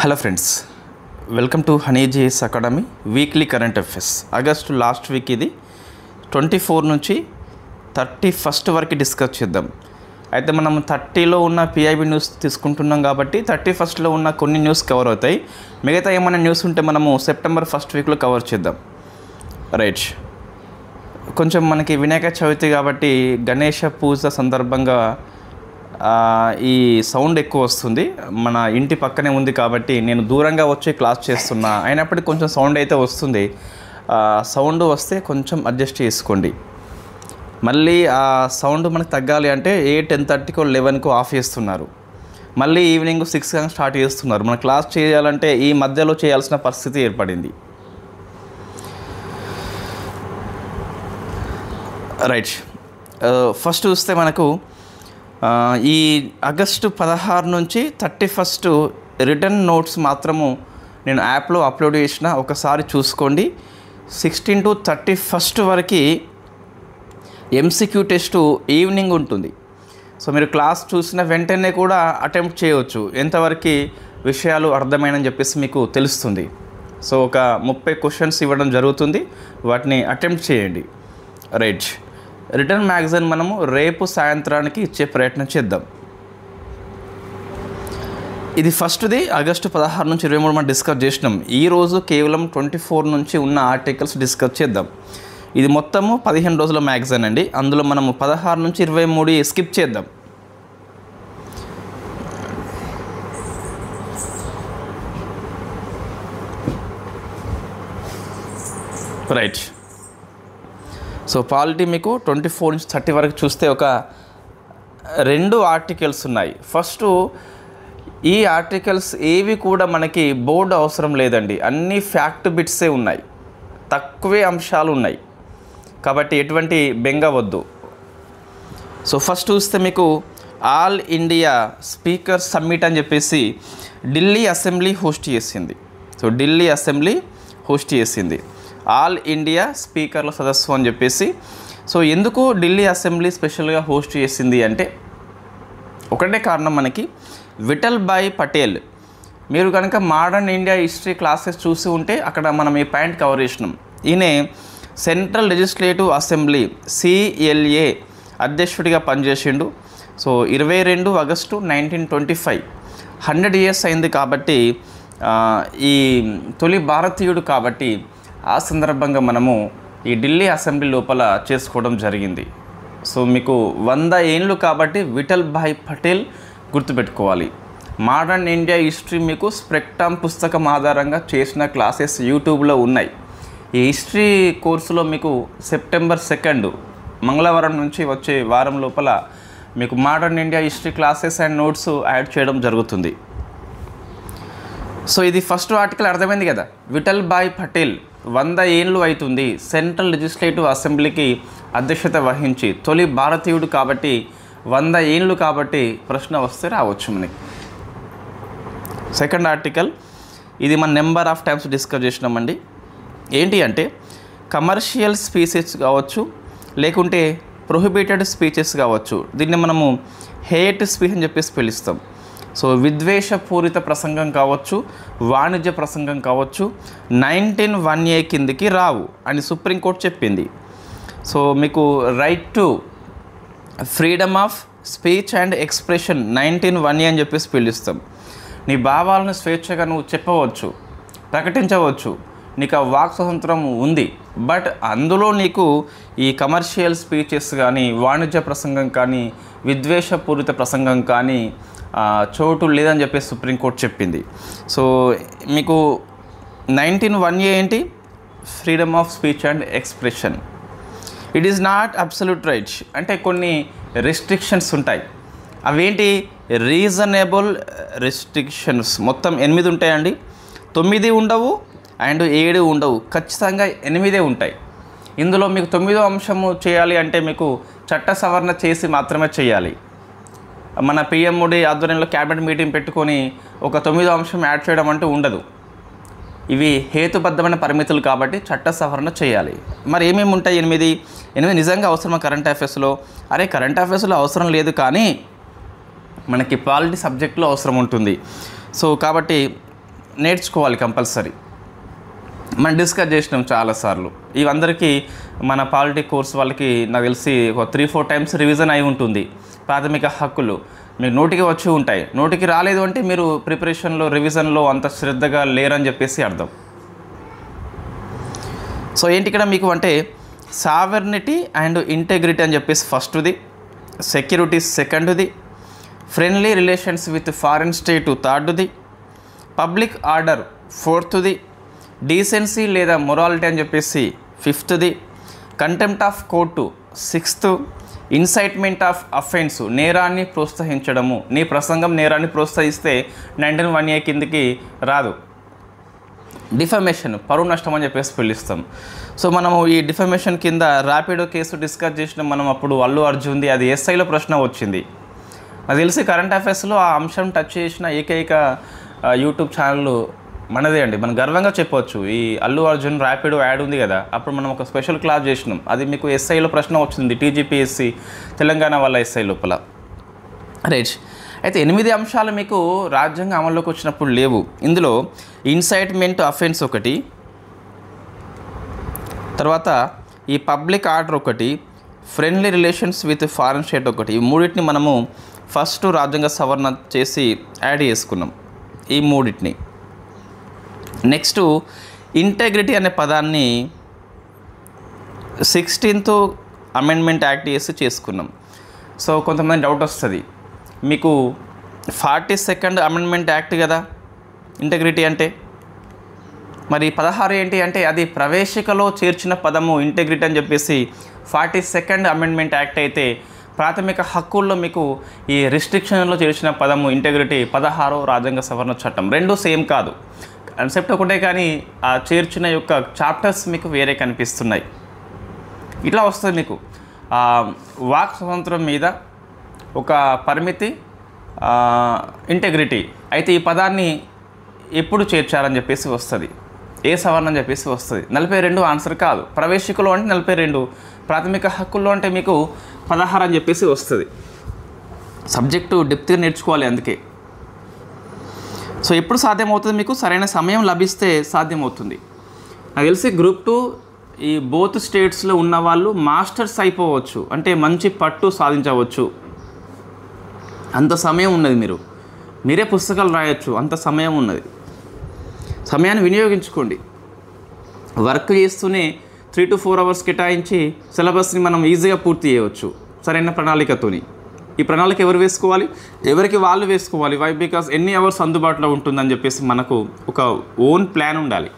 Hello friends, welcome to honey JS academy weekly current affairs. August last week ఇది 24 నుంచి 31 వరకు discuss చేద్దాం. అయితే మనం 30లో ఉన్న పిఐబి న్యూస్ తీసుకుంటున్నాం కాబట్టి 31లో ఉన్న కొన్ని న్యూస్ కవర్ అవుతాయి. మిగతా ఏమైనా న్యూస్ ఉంటే మనము సెప్టెంబర్ 1 వీక్లో కవర్ చేద్దాం. రైట్, కొంచెం మనకి వినాయక చవితి కాబట్టి గణేష పూజ సందర్భంగా ఈ సౌండ్ ఎక్కువ వస్తుంది. మన ఇంటి పక్కనే ఉంది కాబట్టి నేను దూరంగా వచ్చి క్లాస్ చేస్తున్నా, అయినప్పటికీ కొంచెం సౌండ్ అయితే వస్తుంది. సౌండ్ వస్తే కొంచెం అడ్జస్ట్ చేసుకోండి. మళ్ళీ ఆ సౌండ్ మనకు తగ్గాలి అంటే 10:30కో 11కో ఆఫ్ చేస్తున్నారు, మళ్ళీ ఈవినింగ్ 6 స్టార్ట్ చేస్తున్నారు. మన క్లాస్ చేయాలంటే ఈ మధ్యలో చేయాల్సిన పరిస్థితి ఏర్పడింది. రైట్, ఫస్ట్ చూస్తే మనకు ఈ ఆగస్టు 16 నుంచి 31 రిటర్న్ నోట్స్ మాత్రము నేను యాప్లో అప్లోడ్ చేసిన, ఒకసారి చూసుకోండి. 16 to 31 వరకు ఎంసీక్యూ టెస్టు ఈవినింగ్ ఉంటుంది. సో మీరు క్లాస్ చూసిన వెంటనే కూడా అటెంప్ట్ చేయవచ్చు, ఎంతవరకు విషయాలు అర్థమైనని చెప్పేసి మీకు తెలుస్తుంది. సో ఒక 30 క్వశ్చన్స్ ఇవ్వడం జరుగుతుంది, వాటిని అటెంప్ట్ చేయండి. రైట్, రిటర్న్ మ్యాగజైన్ మనము రేపు సాయంత్రానికి ఇచ్చే ప్రయత్నం చేద్దాం. ఇది ఫస్ట్ది ఆగస్టు 16 నుంచి 23 మనం డిస్కస్ చేసినాం. ఈరోజు కేవలం 24 నుంచి ఉన్న ఆర్టికల్స్ డిస్కస్ చేద్దాం. ఇది మొత్తము 15 రోజుల మ్యాగజైన్ అండి. అందులో మనము 16 నుంచి 23 స్కిప్ చేద్దాం. రైట్, సో పాలిటీ మీకు 24 నుంచి 30 వరకు చూస్తే ఒక 2 ఆర్టికల్స్ ఉన్నాయి. ఫస్ట్, ఈ ఆర్టికల్స్ ఏవి కూడా మనకి బోర్డు అవసరం లేదండి, అన్నీ ఫ్యాక్ట్ బిట్సే ఉన్నాయి, తక్కువే అంశాలు ఉన్నాయి కాబట్టి ఎటువంటి బెంగ వద్దు. సో ఫస్ట్ చూస్తే మీకు ఆల్ ఇండియా స్పీకర్ సమ్మిట్ అని చెప్పేసి ఢిల్లీ అసెంబ్లీ హోస్ట్ చేసింది. సో ఢిల్లీ అసెంబ్లీ హోస్ట్ చేసింది ఆల్ ఇండియా స్పీకర్ల సదస్సు అని చెప్పేసి. సో ఎందుకు ఢిల్లీ అసెంబ్లీ స్పెషల్గా హోస్ట్ చేసింది అంటే ఒకటే కారణం, మనకి విఠల్ భాయ్ పటేల్, మీరు కనుక మోడర్న్ ఇండియా హిస్టరీ క్లాసెస్ చూసి ఉంటే అక్కడ మనం ఈ పాయింట్ కవర్ చేసినాం. ఈయన సెంట్రల్ లెజిస్లేటివ్ అసెంబ్లీ CLA అధ్యక్షుడిగా పనిచేసిండు. సో 22 ఆగస్టు 1925 100 years అయింది కాబట్టి ఈ తొలి భారతీయుడు కాబట్టి ఆ సందర్భంగా మనము ఈ ఢిల్లీ అసెంబ్లీ లోపల చేసుకోవడం జరిగింది. సో మీకు 100 ఏళ్ళు కాబట్టి విఠల్ భాయ్ పటేల్ గుర్తుపెట్టుకోవాలి. మోడర్న్ ఇండియా హిస్టరీ మీకు స్ప్రెక్టామ్ పుస్తకం ఆధారంగా చేసిన క్లాసెస్ యూట్యూబ్లో ఉన్నాయి. ఈ హిస్టరీ కోర్సులో మీకు సెప్టెంబర్ 2 మంగళవారం నుంచి వచ్చే వారం లోపల మీకు modern India history classes and notes add చేయడం జరుగుతుంది. సో ఇది ఫస్ట్ ఆర్టికల్ అర్థమైంది కదా. విఠల్ భాయ్ పటేల్ 100 ఏళ్ళు అవుతుంది సెంట్రల్ లెజిస్లేటివ్ అసెంబ్లీకి అధ్యక్షత వహించి, తొలి భారతీయుడు కాబట్టి 100 ఏళ్ళు కాబట్టి ప్రశ్న వస్తే రావచ్చు మనకి. సెకండ్ ఆర్టికల్, ఇది మన నెంబర్ ఆఫ్ టైమ్స్ డిస్కస్ చేసినామండి. ఏంటి అంటే కమర్షియల్ స్పీచెస్ కావచ్చు, లేకుంటే ప్రొహిబిటెడ్ స్పీచెస్ కావచ్చు, దీన్ని మనము హేట్ స్పీచ్ అని చెప్పేసి పిలుస్తాం. సో విద్వేషపూరిత ప్రసంగం కావచ్చు, వాణిజ్య ప్రసంగం కావచ్చు 19(1)A కిందికి రావు అని సుప్రీంకోర్టు చెప్పింది. సో మీకు right to freedom of speech and expression 19(1)A అని చెప్పేసి పిలుస్తాం. నీ భావాలను స్వేచ్ఛగా నువ్వు చెప్పవచ్చు, ప్రకటించవచ్చు, నీకు ఆ వాక్ స్వాతంత్రం ఉంది. బట్ అందులో నీకు ఈ కమర్షియల్ స్పీచెస్ కానీ, వాణిజ్య ప్రసంగం కానీ, విద్వేషపూరిత ప్రసంగం కానీ చోటు లేదని చెప్పేసి సుప్రీంకోర్టు చెప్పింది. సో మీకు 19(1)A ఏంటి? Freedom of speech and expression. It is not absolute right, అంటే కొన్ని రెస్ట్రిక్షన్స్ ఉంటాయి. అవేంటి? Reasonable restrictions. మొత్తం 8 ఉంటాయండి, 9 ఉండవు అండ్ 7 ఉండవు, ఖచ్చితంగా 8 ఉంటాయి. ఇందులో మీకు 9వ అంశము చేయాలి అంటే మీకు చట్ట సవరణ చేసి మాత్రమే చేయాలి. మన PM మోడీ ఆధ్వర్యంలో క్యాబినెట్ మీటింగ్ పెట్టుకొని ఒక 9వ అంశం యాడ్ చేయడం అంటూ ఉండదు. ఇవి హేతుబద్ధమైన పరిమితులు కాబట్టి చట్ట సవరణ చేయాలి. మరి ఏమేమి ఉంటాయి? 8 నిజంగా అవసరమా కరెంట్ అఫైర్స్లో? అరే కరెంట్ అఫైర్స్లో అవసరం లేదు కానీ మనకి పాలిటీ సబ్జెక్ట్లో అవసరం ఉంటుంది. సో కాబట్టి నేర్చుకోవాలి కంపల్సరీ. మనం డిస్కస్ చేసినాం చాలాసార్లు. ఇవందరికీ మన పాలిటీ కోర్స్ వాళ్ళకి నాకు తెలిసి ఒక 3-4 టైమ్స్ రివిజన్ అయి ఉంటుంది. ప్రాథమిక హక్కులు మీకు నోటికి వచ్చి ఉంటాయి. నోటికి రాలేదు అంటే మీరు ప్రిపరేషన్లో రివిజన్లో అంత శ్రద్ధగా లేరని చెప్పేసి అర్థం. సో ఏంటి ఇక్కడ మీకు అంటే సావర్నిటీ అండ్ ఇంటెగ్రిటీ అని చెప్పేసి ఫస్ట్ది, సెక్యూరిటీ సెకండ్ది, friendly relations with foreign state థర్డ్ది, పబ్లిక్ ఆర్డర్ ఫోర్త్ది, డీసెన్సీ లేదా మొరాలిటీ అని చెప్పేసి ఫిఫ్త్ది, contempt of court sixth, incitement of offence నేరాన్ని ప్రోత్సహించడము. నీ ప్రసంగం నేరాన్ని ప్రోత్సహిస్తే 19(1)A కిందకి రాదు. డిఫమేషన్ పరువు నష్టం అని చెప్పేసి పిలుస్తాం. సో మనము ఈ డిఫమేషన్ కింద ర్యాపిడో కేసు డిస్కస్ చేసిన మనం అప్పుడు అల్లు అర్జున్ది అది ఎస్ఐలో ప్రశ్న వచ్చింది. నాకు తెలిసి కరెంట్ అఫైర్స్లో ఆ అంశం టచ్ చేసిన ఏకైక యూట్యూబ్ ఛానల్ మనదే అండి. మనం గర్వంగా చెప్పవచ్చు. ఈ అల్లు అర్జున్ ర్యాపిడో యాడ్ ఉంది కదా, అప్పుడు మనం ఒక స్పెషల్ క్లాస్ చేసినాం. అది మీకు ఎస్ఐలో ప్రశ్న వచ్చింది, TGPSC తెలంగాణ వాళ్ళ ఎస్ఐ లోపల. రైట్. అయితే 8 అంశాలు మీకు రాజ్యాంగం అమల్లోకి వచ్చినప్పుడు లేవు. ఇందులో ఇన్సైట్మెంట్ అఫెన్స్ ఒకటి, తర్వాత ఈ పబ్లిక్ ఆర్డర్ ఒకటి, friendly relations with foreign state ఒకటి. ఈ మూడింటిని మనము ఫస్ట్ రాజ్యాంగ సవరణ చేసి యాడ్ చేసుకున్నాం ఈ మూడింటిని. నెక్స్ట్ ఇంటెగ్రిటీ అనే పదాన్ని 16th అమెండ్మెంట్ యాక్ట్ చేసి చేసుకున్నాం. సో కొంతమంది డౌట్ వస్తుంది, మీకు 42nd అమెండ్మెంట్ యాక్ట్ కదా ఇంటెగ్రిటీ అంటే, మరి 16 ఏంటి అంటే అది ప్రవేశికలో చేర్చిన పదము ఇంటెగ్రిటీ అని చెప్పేసి 42nd అమెండ్మెంట్ యాక్ట్ అయితే, ప్రాథమిక హక్కుల్లో మీకు ఈ రిస్ట్రిక్షన్లో చేర్చిన పదము ఇంటెగ్రిటీ 16వ రాజ్యాంగ సవరణ చట్టం. రెండు సేమ్ కాదు, కాన్సెప్ట్ ఒకటే, కానీ ఆ చేర్చిన యొక్క చాప్టర్స్ మీకు వేరే కనిపిస్తున్నాయి. ఇట్లా వస్తుంది మీకు వాక్ స్వాతంత్రం మీద ఒక పరిమితి ఇంటెగ్రిటీ అయితే ఈ పదాన్ని ఎప్పుడు చేర్చారని చెప్పేసి వస్తుంది, ఏ సవరణ అని చెప్పేసి వస్తుంది. 42 ఆన్సర్ కాదు. ప్రవేశికలో అంటే 42, ప్రాథమిక హక్కుల్లో అంటే మీకు 16 అని చెప్పేసి వస్తుంది. సబ్జెక్టు డెప్త్గా నేర్చుకోవాలి అందుకే. సో ఎప్పుడు సాధ్యమవుతుంది, మీకు సరైన సమయం లభిస్తే సాధ్యమవుతుంది. నాకు తెలిసి గ్రూప్ 2 ఈ బోత్ స్టేట్స్లో ఉన్న వాళ్ళు మాస్టర్స్ అయిపోవచ్చు, అంటే మంచి పట్టు సాధించవచ్చు. అంత సమయం ఉన్నది, మీరే పుస్తకాలు రాయొచ్చు, అంత సమయం ఉన్నది. సమయాన్ని వినియోగించుకోండి. వర్క్ చేస్తూనే 3 to 4 hours కేటాయించి సిలబస్ని మనం ఈజీగా పూర్తి చేయవచ్చు సరైన ప్రణాళికతోని. ఈ ప్రణాళిక ఎవరు వేసుకోవాలి, ఎవరికి వాళ్ళు వేసుకోవాలి. వై? బికాస్ ఎన్ని అవర్స్ అందుబాటులో ఉంటుందని చెప్పేసి మనకు ఒక ఓన్ ప్లాన్ ఉండాలి.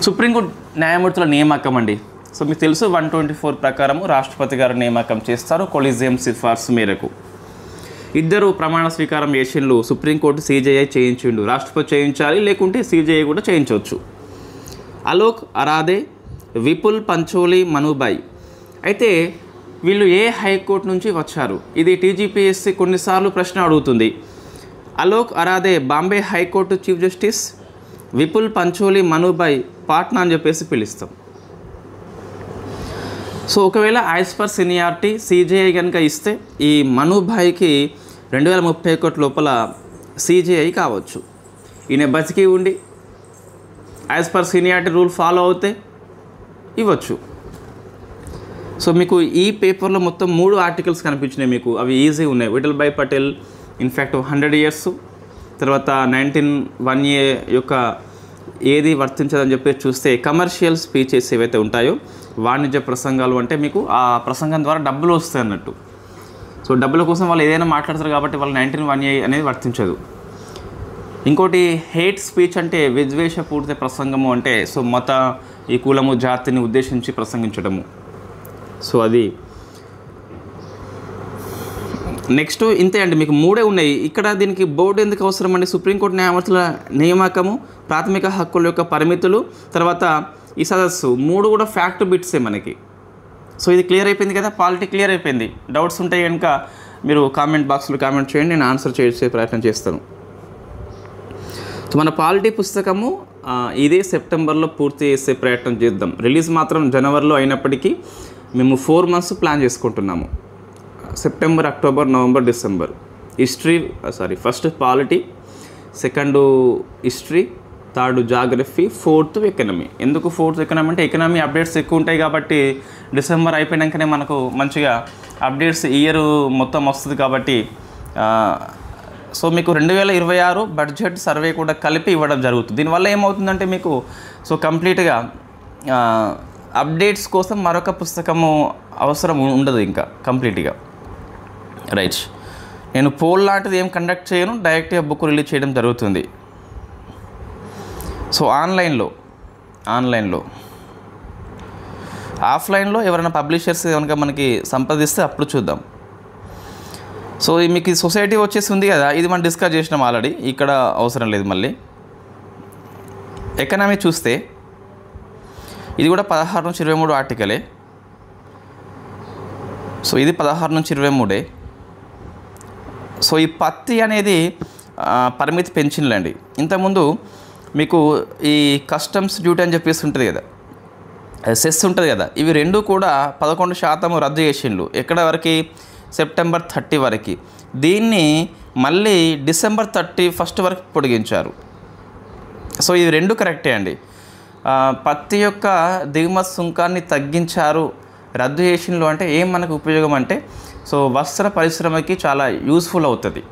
సుప్రీంకోర్టు న్యాయమూర్తుల నియామకం అండి. సో మీకు తెలుసు 124 ప్రకారము రాష్ట్రపతి గారు నియామకం చేస్తారు కొలీజియం సిఫార్సు మేరకు. 2 ప్రమాణ స్వీకారం చేసిండ్రు. సుప్రీంకోర్టు CJI చేయించిండు, రాష్ట్రపతి చేయించాలి, లేకుంటే CJI కూడా చేయించవచ్చు. అలోక్ అరాదే, విపుల్ పంచోలి, మనుబాయ్. అయితే వీళ్ళు ఏ హైకోర్టు నుంచి వచ్చారు? ఇది TGPSC కొన్నిసార్లు ప్రశ్న అడుగుతుంది. Alok Aradhe Bombay high court chief justice, Vipul Pancholi, Manubhai Patna అని చెప్పేసి పిలుస్తాం. సో ఒకవేళ యాజ్ పర్ సీనియారిటీ CJI కనుక ఇస్తే ఈ మనుబాయ్కి 2031 లోపల CJI కావచ్చు. ఈయన బతికి ఉండి as per seniority rule follow అవుతే ఇవ్వచ్చు. సో మీకు ఈ పేపర్లో మొత్తం 3 ఆర్టికల్స్ కనిపించినాయి మీకు, అవి ఈజీ ఉన్నాయి. విఠల్ భాయ్ పటేల్ ఇన్ఫ్యాక్ట్ 100 years, తర్వాత 19(1)A యొక్క ఏది వర్తించదని చెప్పేసి చూస్తే కమర్షియల్ స్పీచెస్ ఏవైతే ఉంటాయో, వాణిజ్య ప్రసంగాలు అంటే మీకు ఆ ప్రసంగం ద్వారా డబ్బులు వస్తాయి అన్నట్టు. సో డబ్బుల కోసం వాళ్ళు ఏదైనా మాట్లాడతారు కాబట్టి వాళ్ళు 19(1)A అనేది వర్తించదు. ఇంకోటి హేట్ స్పీచ్ అంటే విద్వేషపూరిత ప్రసంగము, అంటే సో మత ఈ కులము జాతిని ఉద్దేశించి ప్రసంగించడము. సో అది నెక్స్ట్ ఇంతే అండి, మీకు 3 ఉన్నాయి ఇక్కడ. దీనికి బోర్డు ఎందుకు అవసరం అండి? సుప్రీంకోర్టు న్యాయమూర్తుల నియామకము, ప్రాథమిక హక్కుల యొక్క పరిమితులు, తర్వాత ఈ సదస్సు 3 కూడా ఫ్యాక్ట్ బిట్సే మనకి. సో ఇది క్లియర్ అయిపోయింది కదా, పాలిటీ క్లియర్ అయిపోయింది. డౌట్స్ ఉంటాయి కనుక మీరు కామెంట్ బాక్స్లో కామెంట్ చేయండి, నేను ఆన్సర్ చేసే ప్రయత్నం చేస్తాను. సో మన పాలిటీ పుస్తకము ఇదే సెప్టెంబర్లో పూర్తి చేసే ప్రయత్నం చేద్దాం. రిలీజ్ మాత్రం జనవరిలో అయినప్పటికీ మేము 4 months ప్లాన్ చేసుకుంటున్నాము. September, October, November, December. First polity, second history, third geography, fourth economy. ఎందుకు ఫోర్త్ ఎకనమీ అంటే ఎకనమీ అప్డేట్స్ ఎక్కువ ఉంటాయి కాబట్టి డిసెంబర్ అయిపోయాకనే మనకు మంచిగా అప్డేట్స్ ఇయర్ మొత్తం వస్తుంది కాబట్టి సో మీకు 2026 బడ్జెట్ సర్వే కూడా కలిపి ఇవ్వడం జరుగుతుంది. దీనివల్ల ఏమవుతుందంటే మీకు సో కంప్లీట్గా అప్డేట్స్ కోసం మరొక పుస్తకము అవసరం ఉండదు ఇంకా కంప్లీట్గా. రైట్, నేను పోల్ లాంటిది ఏం కండక్ట్ చేయను, డైరెక్ట్గా బుక్ రిలీజ్ చేయడం జరుగుతుంది. సో ఆన్లైన్లో ఆఫ్లైన్లో ఎవరైనా పబ్లిషర్స్ కనుక మనకి సంప్రదిస్తే అప్పుడు చూద్దాం. సో మీకు ఈ సొసైటీ వచ్చేసి ఉంది కదా, ఇది మనం డిస్కస్ చేసినాం ఆల్రెడీ, ఇక్కడ అవసరం లేదు మళ్ళీ. ఎకనామీ చూస్తే ఇది కూడా 16 నుంచి 23 ఆర్టికలే. సో ఇది 16 నుంచి 23. సో ఈ పత్తి అనేది పరిమితి పెంచిందండి. ఇంతకుముందు మీకు ఈ కస్టమ్స్ డ్యూటీ అని చెప్పేసి ఉంటుంది కదా, సెస్ ఉంటుంది కదా, ఇవి రెండు కూడా 11% రద్దు చేసిండ్రు. ఎక్కడ వరకు? సెప్టెంబర్ 30 వరకు. దీన్ని మళ్ళీ డిసెంబర్ 31 వరకు పొడిగించారు. సో ఇది రెండు కరెక్టే అండి. పత్తి యొక్క దిగుమతి సుంకాన్ని తగ్గించారు, రద్దు చేసిండ్రు అంటే ఏం మనకు ఉపయోగం అంటే సో వస్త్ర పరిశ్రమకి చాలా యూస్ఫుల్ అవుతుంది.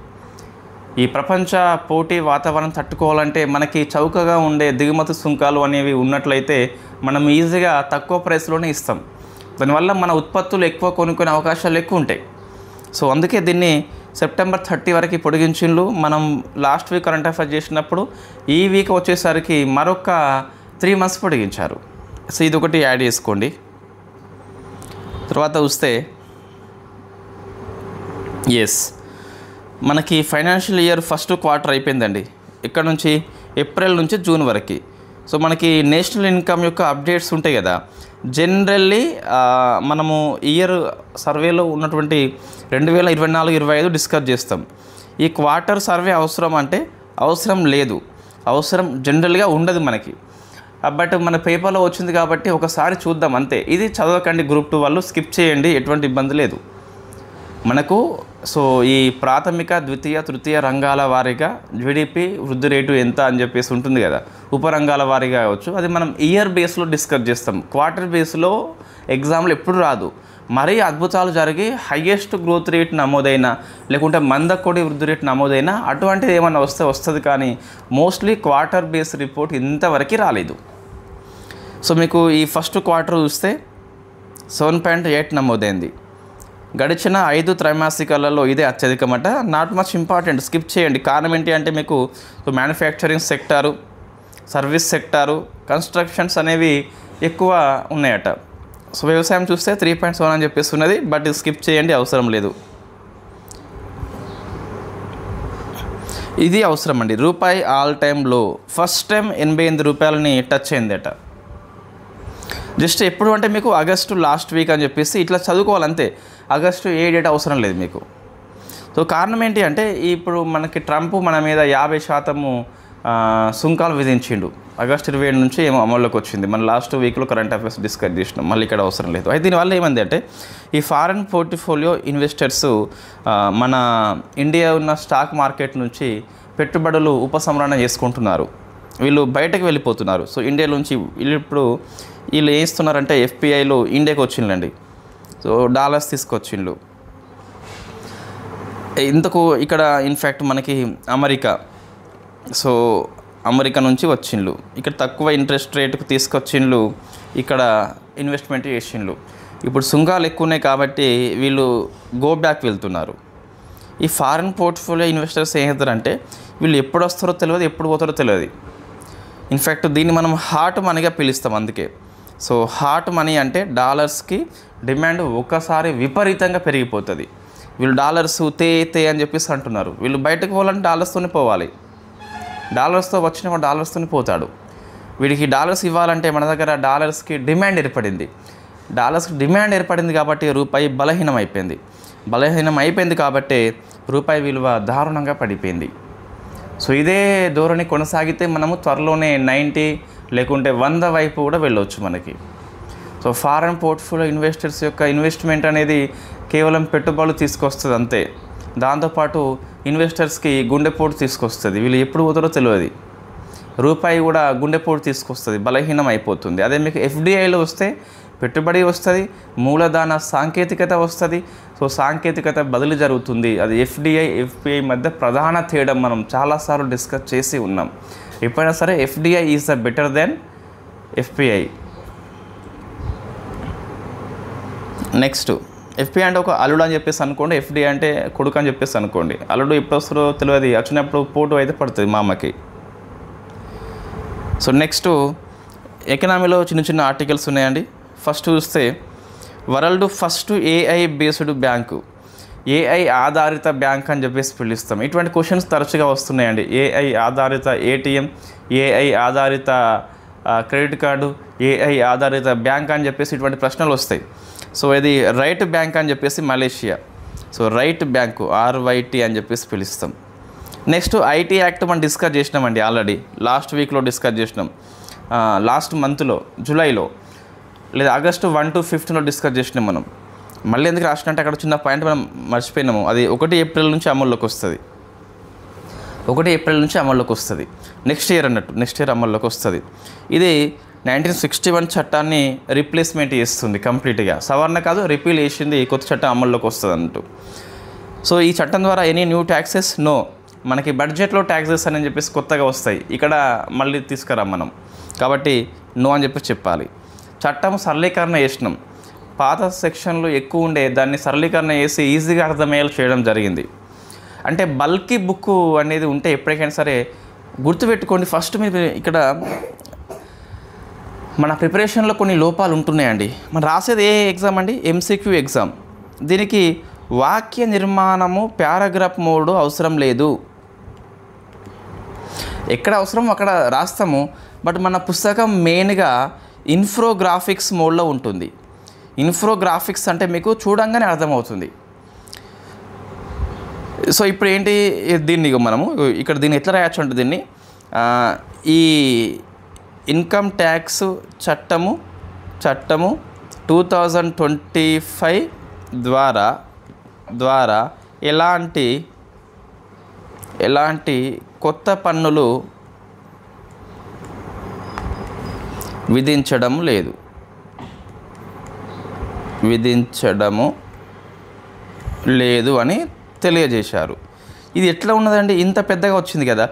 ఈ ప్రపంచ పోటీ వాతావరణం తట్టుకోవాలంటే మనకి చౌకగా ఉండే దిగుమతి సుంకాలు అనేవి ఉన్నట్లయితే మనం ఈజీగా తక్కువ ప్రైస్లోనే ఇస్తాం. దానివల్ల మన ఉత్పత్తులు ఎక్కువ కొనుక్కునే అవకాశాలు ఎక్కువ ఉంటాయి. సో అందుకే దీన్ని సెప్టెంబర్ 30 వరకు పొడిగించిండ్రు. మనం లాస్ట్ వీక్ కరెంట్ అఫైర్స్ చేసినప్పుడు ఈ వీక్ వచ్చేసరికి మరొక 3 months పొడిగించారు. సో ఇది ఒకటి యాడ్ చేసుకోండి. తర్వాత చూస్తే మనకి ఫైనాన్షియల్ ఇయర్ ఫస్ట్ క్వార్టర్ అయిపోయిందండి. ఇక్కడ నుంచి ఏప్రిల్ నుంచి జూన్ వరకు. సో మనకి నేషనల్ ఇన్కమ్ యొక్క అప్డేట్స్ ఉంటాయి కదా, జనరల్లీ మనము ఇయర్ సర్వేలో ఉన్నటువంటి 2024-25 డిస్కస్ చేస్తాం. ఈ క్వార్టర్ సర్వే అవసరం అంటే అవసరం లేదు, అవసరం జనరల్గా ఉండదు మనకి. బట్ మన పేపర్లో వచ్చింది కాబట్టి ఒకసారి చూద్దాం అంతే. ఇది చదవకండి, గ్రూప్ 2 వాళ్ళు స్కిప్ చేయండి, ఎటువంటి ఇబ్బంది లేదు మనకు. సో ఈ ప్రాథమిక, ద్వితీయ, తృతీయ రంగాల వారీగా జీడిపి వృద్ధి రేటు ఎంత అని చెప్పేసి ఉంటుంది కదా, ఉపరంగాల వారీగా కావచ్చు, అది మనం ఇయర్ బేస్లో డిస్కస్ చేస్తాం. క్వార్టర్ బేస్లో ఎగ్జామ్లు ఎప్పుడు రాదు. మరీ అద్భుతాలు జరిగి హయ్యెస్ట్ గ్రోత్ రేట్ నమోదైన, లేకుంటే మందకొడి వృద్ధి రేట్ నమోదైనా అటువంటిది ఏమన్నా వస్తుంది, కానీ మోస్ట్లీ క్వార్టర్ బేస్ రిపోర్ట్ ఇంతవరకు రాలేదు. సో మీకు ఈ ఫస్ట్ క్వార్టర్ చూస్తే 7.8 నమోదైంది. గడిచిన 5 త్రైమాసికాలలో ఇదే అత్యధికమట. నాట్ మచ్ ఇంపార్టెంట్, స్కిప్ చేయండి. కారణం ఏంటి అంటే మీకు manufacturing sector, service sector, constructions అనేవి ఎక్కువ ఉన్నాయట. సో వ్యవసాయం చూస్తే 3.7 అని చెప్పేసి ఉన్నది, బట్ స్కిప్ చేయండి, అవసరం లేదు. ఇది అవసరం అండి. రూపాయి ఆల్ టైమ్ లో, ఫస్ట్ టైం 88 రూపాయలని టచ్ అయిందట. జస్ట్ ఎప్పుడు అంటే మీకు ఆగస్టు లాస్ట్ వీక్ అని చెప్పేసి ఇట్లా చదువుకోవాలంతే. ఆగస్టు ఏ డేట్ అవసరం లేదు మీకు. సో కారణం ఏంటి అంటే ఇప్పుడు మనకి ట్రంప్ మన మీద 50% సుంకాలు విధించిండు. ఆగస్టు 27 నుంచి ఏమో అమల్లోకి వచ్చింది. మన లాస్ట్ వీక్లో కరెంట్ అఫైర్స్ డిస్కస్ చేసినాం, మళ్ళీ ఇక్కడ అవసరం లేదు. అయితే దీనివల్ల ఏమైంది అంటే ఈ ఫారెన్ పోర్ట్ఫోలియో ఇన్వెస్టర్స్ మన ఇండియా ఉన్న స్టాక్ మార్కెట్ నుంచి పెట్టుబడులు ఉపసంహరణ చేసుకుంటున్నారు. వీళ్ళు బయటకు వెళ్ళిపోతున్నారు. సో ఇండియా నుంచి వీళ్ళు ఏం ఇస్తున్నారంటే ఎఫ్పిఐలో ఇండియాకి వచ్చిండండి. సో డాలర్స్ తీసుకొచ్చిండ్రు. ఇంతకు ఇక్కడ ఇన్ఫ్యాక్ట్ మనకి అమెరికా నుంచి వచ్చిండ్రు. ఇక్కడ తక్కువ ఇంట్రెస్ట్ రేటుకు తీసుకొచ్చిండ్రు, ఇక్కడ ఇన్వెస్ట్మెంట్ చేసిండ్రు. ఇప్పుడు సుంకాలు ఎక్కువ ఉన్నాయి కాబట్టి వీళ్ళు గో బ్యాక్ వెళ్తున్నారు. ఈ ఫారిన్ పోర్ట్ఫోలియో ఇన్వెస్టర్స్ ఏం చేస్తారంటే వీళ్ళు ఎప్పుడు వస్తారో తెలియదు, ఎప్పుడు పోతారో తెలియదు. ఇన్ఫ్యాక్ట్ దీన్ని మనం హాట్ మనీగా పిలుస్తాం. అందుకే సో హాట్ మనీ అంటే డాలర్స్కి డిమాండ్ ఒక్కసారి విపరీతంగా పెరిగిపోతుంది. వీళ్ళు డాలర్స్ తే అని చెప్పేసి అంటున్నారు. వీళ్ళు బయటకు పోవాలంటే డాలర్స్తోనే పోవాలి. డాలర్స్తో వచ్చిన డాలర్స్తోనే పోతాడు. వీడికి డాలర్స్ ఇవ్వాలంటే మన దగ్గర డాలర్స్కి డిమాండ్ ఏర్పడింది. డాలర్స్కి డిమాండ్ ఏర్పడింది కాబట్టి రూపాయి బలహీనం అయిపోయింది కాబట్టి రూపాయి విలువ దారుణంగా పడిపోయింది. సో ఇదే ధోరణి కొనసాగితే మనము త్వరలోనే 90 లేకుంటే 100 వైపు కూడా వెళ్ళవచ్చు మనకి. సో ఫారెన్ పోర్ట్ఫోలియో ఇన్వెస్టర్స్ యొక్క ఇన్వెస్ట్మెంట్ అనేది కేవలం పెట్టుబడులు తీసుకొస్తుంది అంతే. దాంతోపాటు ఇన్వెస్టర్స్కి గుండెపోటు తీసుకొస్తుంది. వీళ్ళు ఎప్పుడు పోతారో తెలియదు. రూపాయి కూడా గుండెపోటు తీసుకొస్తుంది, బలహీనం అయిపోతుంది. అదే మీకు ఎఫ్డిఐలో వస్తే పెట్టుబడి వస్తుంది, మూలధన సాంకేతికత వస్తుంది. సో సాంకేతికత బదిలీ జరుగుతుంది. అది ఎఫ్డిఐ ఎఫ్పిఐ మధ్య ప్రధాన తేడా మనం చాలాసార్లు డిస్కస్ చేసి ఉన్నాం. ఎప్పుడైనా సరే FDI is the better then FPI. Next FPI అంటే ఒక అల్లుడు అని చెప్పేసి అనుకోండి, ఎఫ్డిఐ అంటే కొడుకు అని చెప్పేసి అనుకోండి. అల్లుడు ఎప్పుడు వస్తారో తెలియదు, వచ్చినప్పుడు పోటు అయితే పడుతుంది మామకి. సో నెక్స్ట్ ఎకనామీలో చిన్న చిన్న ఆర్టికల్స్ ఉన్నాయండి. ఫస్ట్ చూస్తే world first AI based bank, AI ఆధారిత బ్యాంక్ అని చెప్పేసి పిలుస్తాం. ఇటువంటి క్వశ్చన్స్ తరచుగా వస్తున్నాయండి. ఏఐ ఆధారిత ఏటీఎం, ఏఐ ఆధారిత క్రెడిట్ కార్డు, ఏఐ ఆధారిత బ్యాంక్ అని చెప్పేసి ఇటువంటి ప్రశ్నలు వస్తాయి. సో ఇది రైట్ బ్యాంక్ అని చెప్పేసి Malaysia. So right bank RYT అని చెప్పేసి పిలుస్తాం. నెక్స్ట్ ఐటీ యాక్ట్ మనం డిస్కస్ చేసినామండి ఆల్రెడీ, లాస్ట్ వీక్లో డిస్కస్ చేసినాం. లాస్ట్ మంత్లో జూలైలో లేదా August 1 to 15 డిస్కస్ చేసినాం మనం. మళ్ళీ ఎందుకు రాసినట్టే అక్కడ చిన్న పాయింట్ మనం మర్చిపోయినాము. అది 1 ఏప్రిల్ నుంచి అమల్లోకి వస్తుంది. 1 ఏప్రిల్ నుంచి అమల్లోకి వస్తుంది. నెక్స్ట్ ఇయర్ అన్నట్టు, నెక్స్ట్ ఇయర్ అమల్లోకి వస్తుంది. ఇది 1961 చట్టాన్ని రీప్లేస్మెంట్ చేస్తుంది కంప్లీట్గా. సవరణ కాదు, రిపీల్ చేసింది, కొత్త చట్టం అమల్లోకి వస్తుంది అన్నట్టు. సో ఈ చట్టం ద్వారా ఎనీ న్యూ ట్యాక్సెస్ నో, మనకి బడ్జెట్లో ట్యాక్సెస్ అని చెప్పేసి కొత్తగా వస్తాయి, ఇక్కడ మళ్ళీ తీసుకురాం మనం, కాబట్టి నో అని చెప్పేసి చెప్పాలి. చట్టం సరళీకరణ చేసినాం. పాత సెక్షన్లు ఎక్కువ ఉండే, దాన్ని సరళీకరణ చేసి ఈజీగా అర్థమయ్యేలా చేయడం జరిగింది. అంటే బల్కీ బుక్ అనేది ఉంటే ఎప్పటికైనా సరే గుర్తుపెట్టుకోండి. ఫస్ట్ మీరు ఇక్కడ మన ప్రిపరేషన్లో కొన్ని లోపాలు ఉంటున్నాయండి. మనం రాసేది ఏ ఎగ్జామ్ అండి? MCQ exam. దీనికి వాక్య నిర్మాణము పారాగ్రాఫ్ మోడ్ అవసరం లేదు. ఎక్కడ అవసరం అక్కడ రాస్తాము. బట్ మన పుస్తకం మెయిన్గా ఇన్ఫోగ్రాఫిక్స్ మోడ్లో ఉంటుంది. ఇన్ఫోగ్రాఫిక్స్ అంటే మీకు చూడంగానే అర్థమవుతుంది. సో ఇప్పుడు ఏంటి దీన్ని మనము ఇక్కడ దీన్ని ఎట్లా రాయొచ్చు అంటే దీన్ని ఈ ఇన్కమ్ ట్యాక్స్ చట్టము 2025 ద్వారా ఎలాంటి కొత్త పన్నులు విధించడము లేదు అని తెలియజేశారు. ఇది ఎట్లా ఉన్నదండి? ఇంత పెద్దగా వచ్చింది కదా.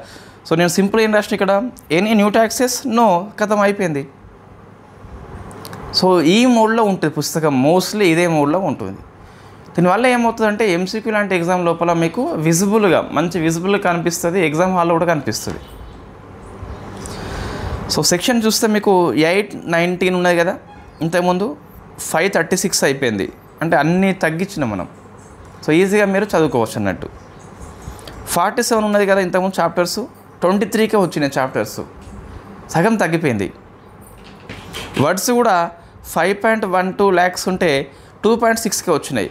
సో నేను సింపుల్ ఏం రాసిన ఇక్కడ, ఎనీ న్యూ ట్యాక్సెస్ నో, కథం అయిపోయింది. సో ఈ మోడ్లో ఉంటుంది పుస్తకం, మోస్ట్లీ ఇదే మోడ్లో ఉంటుంది. దీనివల్ల ఏమవుతుందంటే MCQ లాంటి ఎగ్జామ్ లోపల మీకు విజిబుల్గా మంచి విజిబుల్గా కనిపిస్తుంది, ఎగ్జామ్ హాల్లో కూడా కనిపిస్తుంది. సో సెక్షన్ చూస్తే మీకు 819 ఉన్నది కదా, ఇంతకుముందు 536 అయిపోయింది. అంటే అన్నీ తగ్గించినాం మనం. సో ఈజీగా మీరు చదువుకోవచ్చు అన్నట్టు. 47 ఉన్నది కదా ఇంతకుముందు చాప్టర్స్, 23కే వచ్చినాయి చాప్టర్స్, సగం తగ్గిపోయింది. వర్డ్స్ కూడా 5.12 lakhs ఉంటే 2.6కే వచ్చినాయి.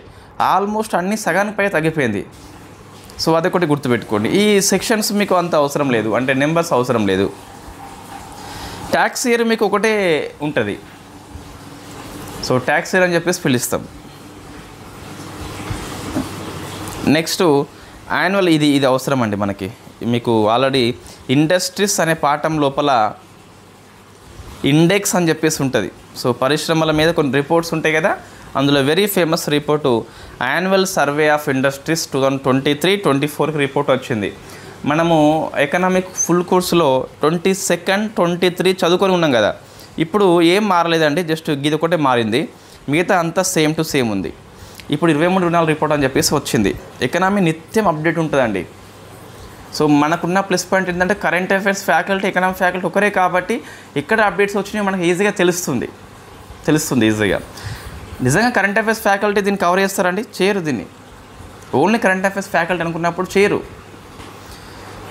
ఆల్మోస్ట్ అన్నీ సగానిపై తగ్గిపోయింది. సో అదొకటి గుర్తుపెట్టుకోండి. ఈ సెక్షన్స్ మీకు అంత అవసరం లేదు, అంటే నెంబర్స్ అవసరం లేదు. ట్యాక్స్ ఇయర్ మీకు ఒకటే ఉంటుంది. సో ట్యాక్స్ ఇయర్ అని చెప్పేసి పిలుస్తాం. నెక్స్ట్ యాన్యువల్, ఇది అవసరం అండి మనకి. మీకు ఆల్రెడీ ఇండస్ట్రీస్ అనే పాఠం లోపల ఇండెక్స్ అని చెప్పేసి ఉంటుంది. సో పరిశ్రమల మీద కొన్ని రిపోర్ట్స్ ఉంటాయి కదా, అందులో very famous report annual survey of industries 2023-24 report వచ్చింది. మనము ఎకనామిక్ ఫుల్ కోర్సులో 22, 23 చదువుకొని ఉన్నాం కదా. ఇప్పుడు ఏం మారలేదండి, జస్ట్ ఇది ఒకటే మారింది, మిగతా అంతా సేమ్ టు సేమ్ ఉంది. ఇప్పుడు 23-24 రిపోర్ట్ అని చెప్పేసి వచ్చింది. ఎకనామీ నిత్యం అప్డేట్ ఉంటుందండి. సో మనకున్న ప్లస్ పాయింట్ ఏంటంటే current affairs faculty, economic faculty ఒకరే కాబట్టి ఎక్కడ అప్డేట్స్ వచ్చినాయో మనకి ఈజీగా తెలుస్తుంది ఈజీగా. నిజంగా కరెంట్ అఫైర్స్ ఫ్యాకల్టీ దీన్ని కవర్ చేస్తారండి? చేయరు. దీన్ని ఓన్లీ కరెంట్ అఫైర్స్ ఫ్యాకల్టీ అనుకున్నప్పుడు చేయరు.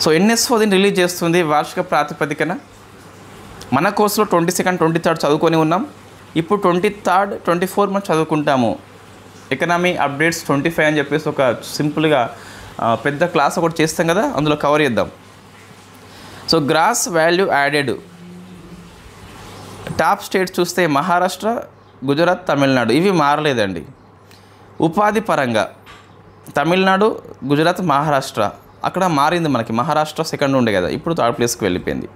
సో NSO దీన్ని రిలీజ్ చేస్తుంది వార్షిక ప్రాతిపదికన. మన కోర్సులో 22, 23 చదువుకొని ఉన్నాం. ఇప్పుడు 23, 24 మనం చదువుకుంటాము. ఎకనామీ అప్డేట్స్ 25 అని చెప్పేసి ఒక సింపుల్గా పెద్ద క్లాస్ ఒకటి చేస్తాం కదా, అందులో కవర్ చేద్దాం. So gross value added top states చూస్తే మహారాష్ట్ర, గుజరాత్, తమిళనాడు, ఇవి మారలేదండి. ఉపాధి పరంగా తమిళనాడు, గుజరాత్, మహారాష్ట్ర అక్కడ మారింది, మనకి మహారాష్ట్ర సెకండ్ ఉండే కదా, ఇప్పుడు థర్డ్ ప్లేస్కి వెళ్ళిపోయింది.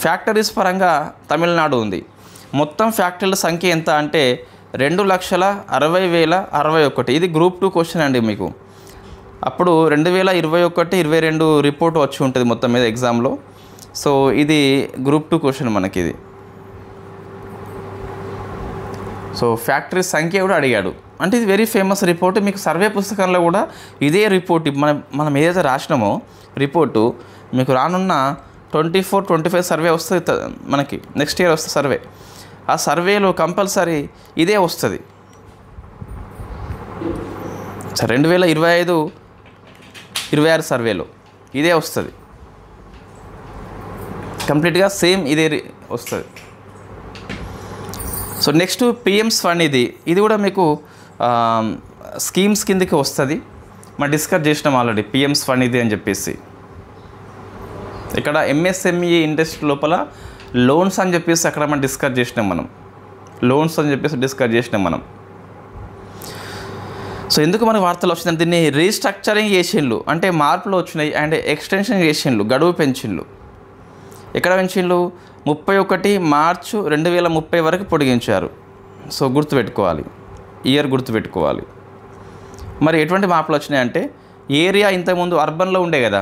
ఫ్యాక్టరీస్ పరంగా తమిళనాడు ఉంది. మొత్తం ఫ్యాక్టరీల సంఖ్య ఎంత అంటే 2,60,061. ఇది గ్రూప్ 2 క్వశ్చన్ అండి మీకు. అప్పుడు 2021-22 రిపోర్ట్ వచ్చి ఉంటుంది మొత్తం మీద ఎగ్జామ్లో. సో ఇది గ్రూప్ 2 క్వశ్చన్ మనకి ఇది. సో ఫ్యాక్టరీ సంఖ్య కూడా అడిగాడు. అంటే ఇది వెరీ ఫేమస్ రిపోర్ట్. మీకు సర్వే పుస్తకంలో కూడా ఇదే రిపోర్ట్ మనం ఏదైతే రాసినామో రిపోర్టు మీకు రానున్న 24-25 సర్వే వస్తుంది మనకి, నెక్స్ట్ ఇయర్ వస్తుంది సర్వే. ఆ సర్వేలో కంపల్సరీ ఇదే వస్తుంది. సరే 2025-26 సర్వేలో ఇదే వస్తుంది, కంప్లీట్గా సేమ్ ఇదే వస్తుంది. సో నెక్స్ట్ పిఎమ్స్ ఫండ్, ఇది కూడా మీకు స్కీమ్స్ కిందకి వస్తుంది. మనం డిస్కస్ చేసినాం ఆల్రెడీ పిఎమ్స్ ఫండ్ ఇది అని చెప్పేసి. ఇక్కడ ఎంఎస్ఎంఈ ఇండస్ట్రీ లోపల లోన్స్ అని చెప్పేసి అక్కడ మనం డిస్కస్ చేసినాం మనం. సో ఎందుకు మనకు వార్తలు వచ్చిందంటే దీన్ని రీస్ట్రక్చరింగ్ చేసిండ్లు, అంటే మార్పులు వచ్చినాయి అండ్ ఎక్స్టెన్షన్ చేసిండ్లు, గడువు పెంచిండ్లు. ఎక్కడ పెంచిండ్లు? 31 మార్చు 2030 వరకు పొడిగించారు. సో గుర్తుపెట్టుకోవాలి, ఇయర్ గుర్తుపెట్టుకోవాలి. మరి ఎటువంటి మార్పులు వచ్చినాయంటే ఏరియా ఇంతకుముందు అర్బన్లో ఉండే కదా,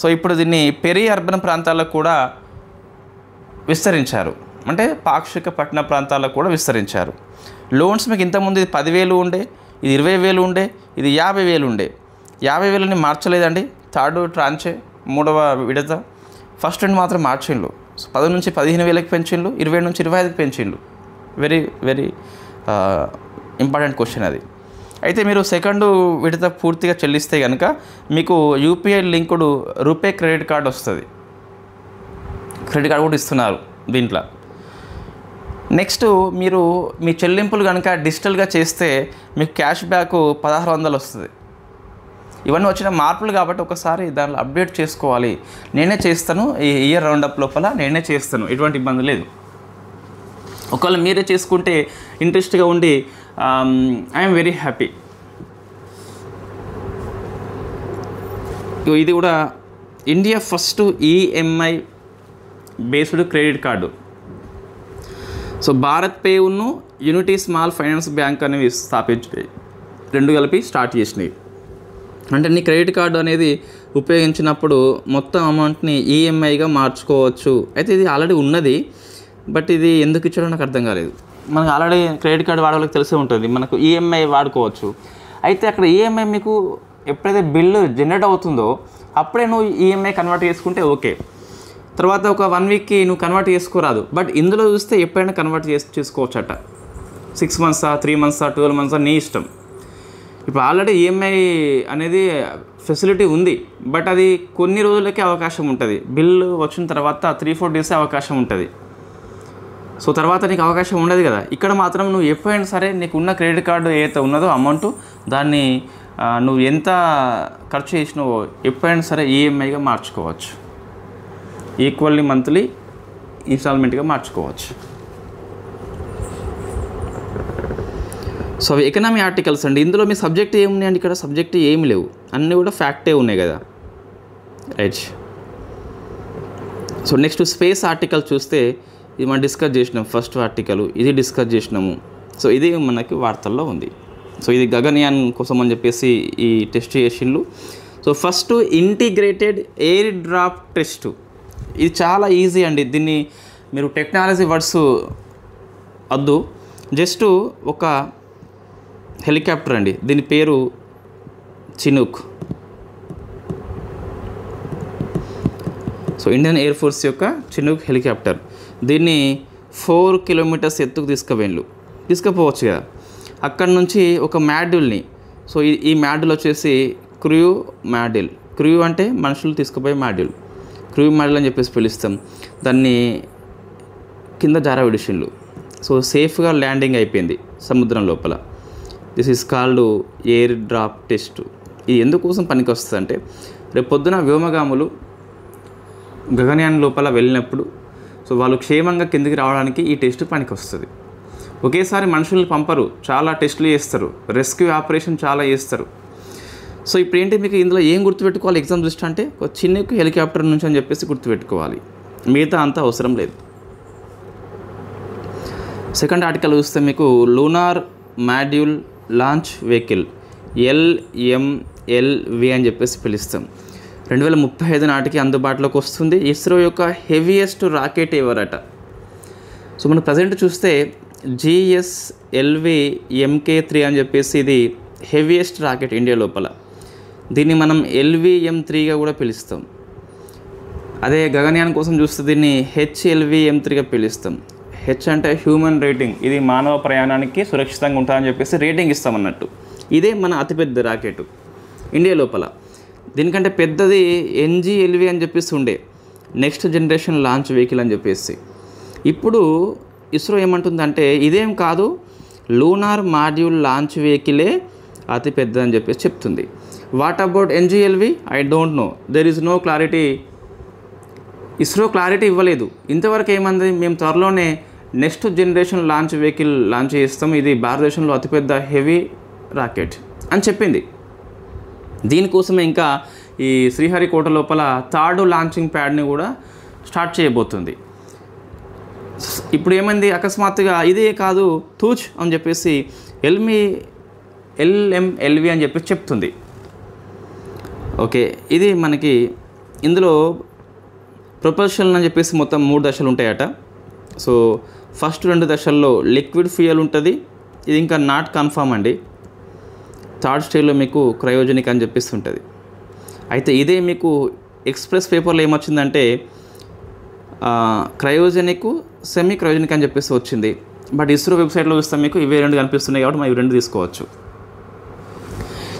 సో ఇప్పుడు దీన్ని పెరి అర్బన్ ప్రాంతాలకు కూడా విస్తరించారు, అంటే పాక్షిక పట్టణ ప్రాంతాలకు కూడా విస్తరించారు. లోన్స్ మీకు ఇంతకుముందు ఇది 10,000 ఉండే, ఇది 20,000 ఉండే, ఇది 50,000 ఉండే. 50,000ని మార్చలేదండి, థర్డ్ ట్రాంచే, 3వ విడత. ఫస్ట్ రెండు మాత్రం మార్చిండ్లు. 10 నుంచి 15,000కి పెంచిండ్లు, 20 నుంచి 25కి పెంచిండ్లు. వెరీ వెరీ ఇంపార్టెంట్ క్వశ్చన్ అది. అయితే మీరు సెకండ్ విడత పూర్తిగా చెల్లిస్తే కనుక మీకు UPI linked RuPay credit card వస్తుంది. క్రెడిట్ కార్డు కూడా ఇస్తున్నారు దీంట్లో. నెక్స్ట్ మీరు మీ చెల్లింపులు కనుక డిజిటల్గా చేస్తే మీకు క్యాష్ బ్యాక్ 1,600 వస్తుంది. ఇవన్నీ వచ్చిన మార్పులు కాబట్టి ఒకసారి దానిలో అప్డేట్ చేసుకోవాలి. నేనే చేస్తాను, ఈ ఇయర్ రౌండప్ లోపల నేనే చేస్తాను, ఎటువంటి ఇబ్బంది లేదు. ఒకవేళ మీరే చేసుకుంటే ఇంట్రెస్ట్గా ఉండి ఐఎమ్ వెరీ హ్యాపీ. ఇది కూడా India first EMI based credit card. So Bharat pay ఉన్ను యూనిటీ స్మాల్ ఫైనాన్స్ బ్యాంక్ అనేవి స్థాపించాయి, రెండు కలిపి స్టార్ట్ చేసినాయి. అంటే నీ క్రెడిట్ కార్డు అనేది ఉపయోగించినప్పుడు మొత్తం అమౌంట్ని ఈఎంఐగా మార్చుకోవచ్చు. అయితే ఇది ఆల్రెడీ ఉన్నది, బట్ ఇది ఎందుకు ఇచ్చాడో నాకు అర్థం కాలేదు. మనకు ఆల్రెడీ క్రెడిట్ కార్డు వాడవాళ్ళకి తెలిసే ఉంటుంది, మనకు ఈఎంఐ వాడుకోవచ్చు. అయితే అక్కడ ఈఎంఐ మీకు ఎప్పుడైతే బిల్లు జనరేట్ అవుతుందో అప్పుడే నువ్వు ఈఎంఐ కన్వర్ట్ చేసుకుంటే ఓకే. తర్వాత ఒక 1 వీక్కి నువ్వు కన్వర్ట్ చేసుకోరాదు. బట్ ఇందులో చూస్తే ఎప్పుడైనా కన్వర్ట్ చేసుకోవచ్చట. 6 మంత్సా, 3 మంత్సా, 12 మంత్సా నీ ఇష్టం. ఇప్పుడు ఆల్రెడీ ఈఎంఐ అనేది ఫెసిలిటీ ఉంది, బట్ అది కొన్ని రోజులకే అవకాశం ఉంటుంది. బిల్లు వచ్చిన తర్వాత 3-4 డేసే అవకాశం ఉంటుంది. సో తర్వాత నీకు అవకాశం ఉండదు కదా. ఇక్కడ మాత్రం నువ్వు ఎప్పుడైనా సరే నీకు ఉన్న క్రెడిట్ కార్డు ఏదైతే ఉన్నదో అమౌంట్ దాన్ని నువ్వు ఎంత ఖర్చు చేసినావో ఎప్పుడైనా సరే ఈఎంఐగా మార్చుకోవచ్చు, ఈక్వల్లీ మంత్లీ ఇన్స్టాల్మెంట్గా మార్చుకోవచ్చు. సో అవి ఎకనామీ ఆర్టికల్స్ అండి. ఇందులో మీ సబ్జెక్ట్ ఏమున్నాయండి? ఇక్కడ సబ్జెక్ట్ ఏమి లేవు, అన్నీ కూడా ఫ్యాక్టే ఉన్నాయి కదా, right. So next space article చూస్తే ఇది మనం డిస్కస్ చేసినాం, ఫస్ట్ ఆర్టికల్ ఇది డిస్కస్ చేసినాము. సో ఇది మనకి వార్తల్లో ఉంది. సో ఇది గగన్యాన్ కోసం అని చెప్పేసి ఈ టెస్ట్ చేసిండ్రు. So first integrated air drop test, ఇది చాలా ఈజీ అండి. దీన్ని మీరు టెక్నాలజీ వర్డ్స్ వద్దు, జస్ట్ ఒక హెలికాప్టర్ అండి, దీని పేరు Chinook. So Indian air force యొక్క చినూక్ హెలికాప్టర్. దీన్ని 4 కిలోమీటర్స్ ఎత్తుకు తీసుకుపోవచ్చు కదా. అక్కడ నుంచి ఒక మాడ్యూల్ని, సో ఈ మాడ్యూల్ వచ్చేసి క్రూ మాడ్యూల్. క్రూ అంటే మనుషులు తీసుకుపోయే మాడ్యూల్, క్రూ మాడ్యూల్ అని చెప్పేసి పిలుస్తాం. దాన్ని కింద జార విడిచిండ్లు. సో సేఫ్గా ల్యాండింగ్ అయిపోయింది సముద్రం లోపల. This is called air drop test. ఇది ఎందుకోసం పనికి వస్తుంది అంటే రేపు పొద్దున వ్యోమగాములు గగనయాన్ లోపల వెళ్ళినప్పుడు సో వాళ్ళు క్షేమంగా కిందికి రావడానికి ఈ టెస్ట్ పనికి వస్తుంది. ఒకేసారి మనుషుల్ని పంపరు, చాలా టెస్టులు చేస్తారు, రెస్క్యూ ఆపరేషన్ చాలా చేస్తారు. సో ఇప్పుడు ఏంటి మీకు ఇందులో ఏం గుర్తుపెట్టుకోవాలి ఎగ్జామ్ దృష్టి అంటే ఒక చిన్న హెలికాప్టర్ నుంచి అని చెప్పేసి గుర్తుపెట్టుకోవాలి, మిగతా అంతా అవసరం లేదు. సెకండ్ ఆర్టికల్ చూస్తే మీకు lunar module launch vehicle LMLV అని చెప్పేసి పిలుస్తాం. 2035 నాటికి అందుబాటులోకి వస్తుంది. ఇస్రో యొక్క హెవీయెస్ట్ రాకెట్ ఎవరట? సో మనం ప్రజెంట్ చూస్తే GSLV MK3 అని చెప్పేసి ఇది హెవీయెస్ట్ రాకెట్ ఇండియా లోపల. దీన్ని మనం LVM3గా కూడా పిలుస్తాం. అదే గగనయాన్ కోసం చూస్తే దీన్ని HLVM3గా పిలుస్తాం. హెచ్ అంటే హ్యూమన్ రేటింగ్, ఇది మానవ ప్రయాణానికి సురక్షితంగా ఉంటుందని చెప్పేసి రేటింగ్ ఇస్తామన్నట్టు. ఇదే మన అతిపెద్ద రాకెట్ ఇండియా లోపల. దీనికంటే పెద్దది NGLV అని చెప్పేసి ఉండే, నెక్స్ట్ జనరేషన్ లాంచ్ వెహికల్ అని చెప్పేసి. ఇప్పుడు ఇస్రో ఏమంటుందంటే ఇదేం కాదు, లూనార్ మాడ్యూల్ లాంచ్ వెహికలే అతి పెద్దదని చెప్పేసి చెప్తుంది. What about NGLV? I don't know, there is no clarity. ISRO clarity ఇవ్వలేదు ఇంతవరకు. ఏమంది, మేము త్వరలోనే next generation launch vehicle launch చేస్తాం, ఇది భారతదేశంలో అతిపెద్ద హెవీ రాకెట్ అని చెప్పింది. దీనికోసమే ఇంకా ఈ శ్రీహరికోట లోపల థర్డ్ లాంచింగ్ ప్యాడ్ని కూడా స్టార్ట్ చేయబోతుంది. ఇప్పుడు ఏమైంది, అకస్మాత్తుగా ఇదే కాదు తూచ్ అని చెప్పేసి LMLV అని చెప్పేసి చెప్తుంది. ఓకే, ఇది మనకి ఇందులో ప్రొపల్షన్ అని చెప్పేసి మొత్తం 3 దశలు ఉంటాయట. సో ఫస్ట్ 2 దశల్లో లిక్విడ్ ఫ్యూయల్ ఉంటుంది, ఇది ఇంకా నాట్ కన్ఫర్మ్ అండి. థర్డ్ స్టేజ్లో మీకు క్రయోజనిక్ అని చెప్పేసి ఉంటుంది. అయితే ఇదే మీకు ఎక్స్ప్రెస్ పేపర్లో ఏమొచ్చిందంటే క్రయోజనిక్ సెమీ క్రయోజనిక్ అని చెప్పేసి వచ్చింది. బట్ ఇస్రో వెబ్సైట్లో చూస్తాం మీకు ఇవే 2 కనిపిస్తున్నాయి కాబట్టి మనం ఇవి 2 తీసుకోవచ్చు.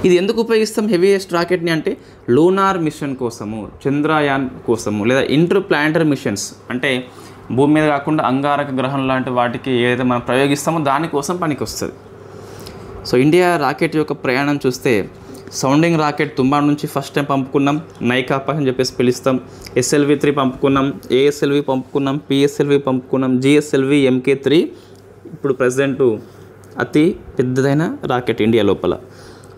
ఇది ఎందుకు ఉపయోగిస్తాం హెవీయెస్ట్ రాకెట్ని అంటే లూనార్ మిషన్ కోసము, చంద్రయాన్ కోసము, లేదా ఇంటర్ ప్లానెటరీ మిషన్స్ అంటే భూమి మీద కాకుండా అంగారక గ్రహం లాంటి వాటికి ఏదైతే మనం ప్రయోగిస్తామో దానికోసం పనికి వస్తుంది. సో ఇండియా రాకెట్ యొక్క ప్రయాణం చూస్తే సౌండింగ్ రాకెట్ తుంబాడు నుంచి ఫస్ట్ టైం పంపుకున్నాం, నైకాపా అని చెప్పేసి పిలుస్తాం. SLV3 పంపుకున్నాం, ASLV పంపుకున్నాం, PSLV పంపుకున్నాం, GSLV MK3 ఇప్పుడు ప్రజెంట్ అతి పెద్దదైన రాకెట్ ఇండియా లోపల.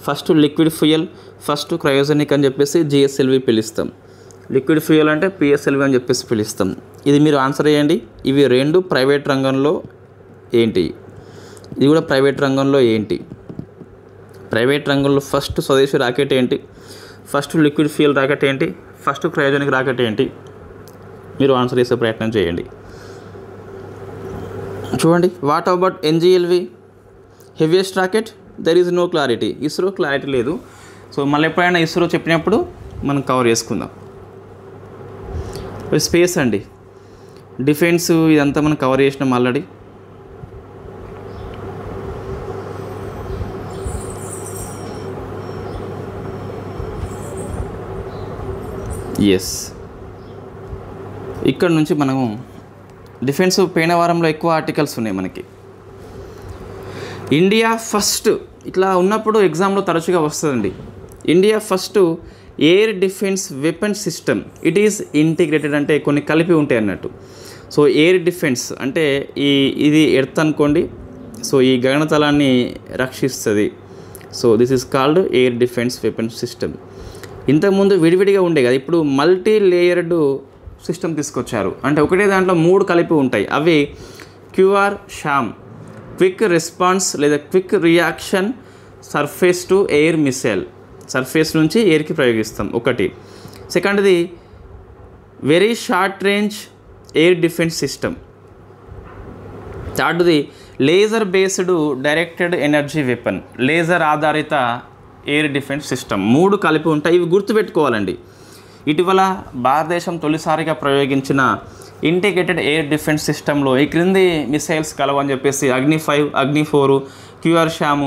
First liquid fuel, first cryogenic అని చెప్పేసి GSLV పిలుస్తాం. లిక్విడ్ ఫ్యూయల్ అంటే PSLV అని చెప్పేసి పిలుస్తాం. ఇది మీరు ఆన్సర్ చేయండి. ఇవి 2 ప్రైవేట్ రంగంలో ఏంటి, ఇది కూడా ప్రైవేట్ రంగంలో ఏంటి? ప్రైవేట్ రంగంలో ఫస్ట్ స్వదేశీ రాకెట్ ఏంటి, ఫస్ట్ లిక్విడ్ ఫ్యూయల్ రాకెట్ ఏంటి, ఫస్ట్ క్రయోజనిక్ రాకెట్ ఏంటి? మీరు ఆన్సర్ చేసే ప్రయత్నం చేయండి. చూడండి, what about NGLV heaviest rocket? There is no clarity. ISRO clarity లేదు. సో మళ్ళీ ఎప్పుడైనా ఇస్రో చెప్పినప్పుడు మనం కవర్ చేసుకుందాం. స్పేస్ అండి, డిఫెన్స్ ఇదంతా మనం కవర్ చేసినాం ఆల్రెడీ. ఎస్, ఇక్కడ నుంచి మనము డిఫెన్స్ పోయిన వారంలో ఎక్కువ ఆర్టికల్స్ ఉన్నాయి మనకి. ఇండియా ఫస్ట్ ఇట్లా ఉన్నప్పుడు ఎగ్జామ్లో తరచుగా వస్తుందండి. India first air defence weapon system, it is integrated అంటే కొన్ని కలిపి ఉంటాయి అన్నట్టు. సో ఎయిర్ డిఫెన్స్ అంటే ఇది ఎర్త్ అనుకోండి, సో ఈ గగనతలాన్ని రక్షిస్తుంది. So this is called air defence weapon system. ఇంతకుముందు విడివిడిగా ఉండే కదా, ఇప్పుడు మల్టీ లేయర్డ్ సిస్టమ్ తీసుకొచ్చారు. అంటే ఒకటే దాంట్లో 3 కలిపి ఉంటాయి. అవి QRSAM, క్విక్ రెస్పాన్స్ లేదా quick reaction surface to air missile, surface నుంచి ఎయిర్కి ప్రయోగిస్తాం ఒకటి. సెకండ్ది very short range air defence system. థర్డ్ది laser based directed energy weapon, laser ఆధారిత ఎయిర్ డిఫెన్స్ సిస్టమ్. 3 కలిపి ఉంటాయి. ఇవి గుర్తుపెట్టుకోవాలండి. ఇటీవల భారతదేశం తొలిసారిగా ప్రయోగించిన ఇంటిగ్రేటెడ్ ఎయిర్ డిఫెన్స్ సిస్టంలో ఈ క్రింది మిసైల్స్ కలవని చెప్పేసి అగ్ని 5, అగ్ని 4, QRSAM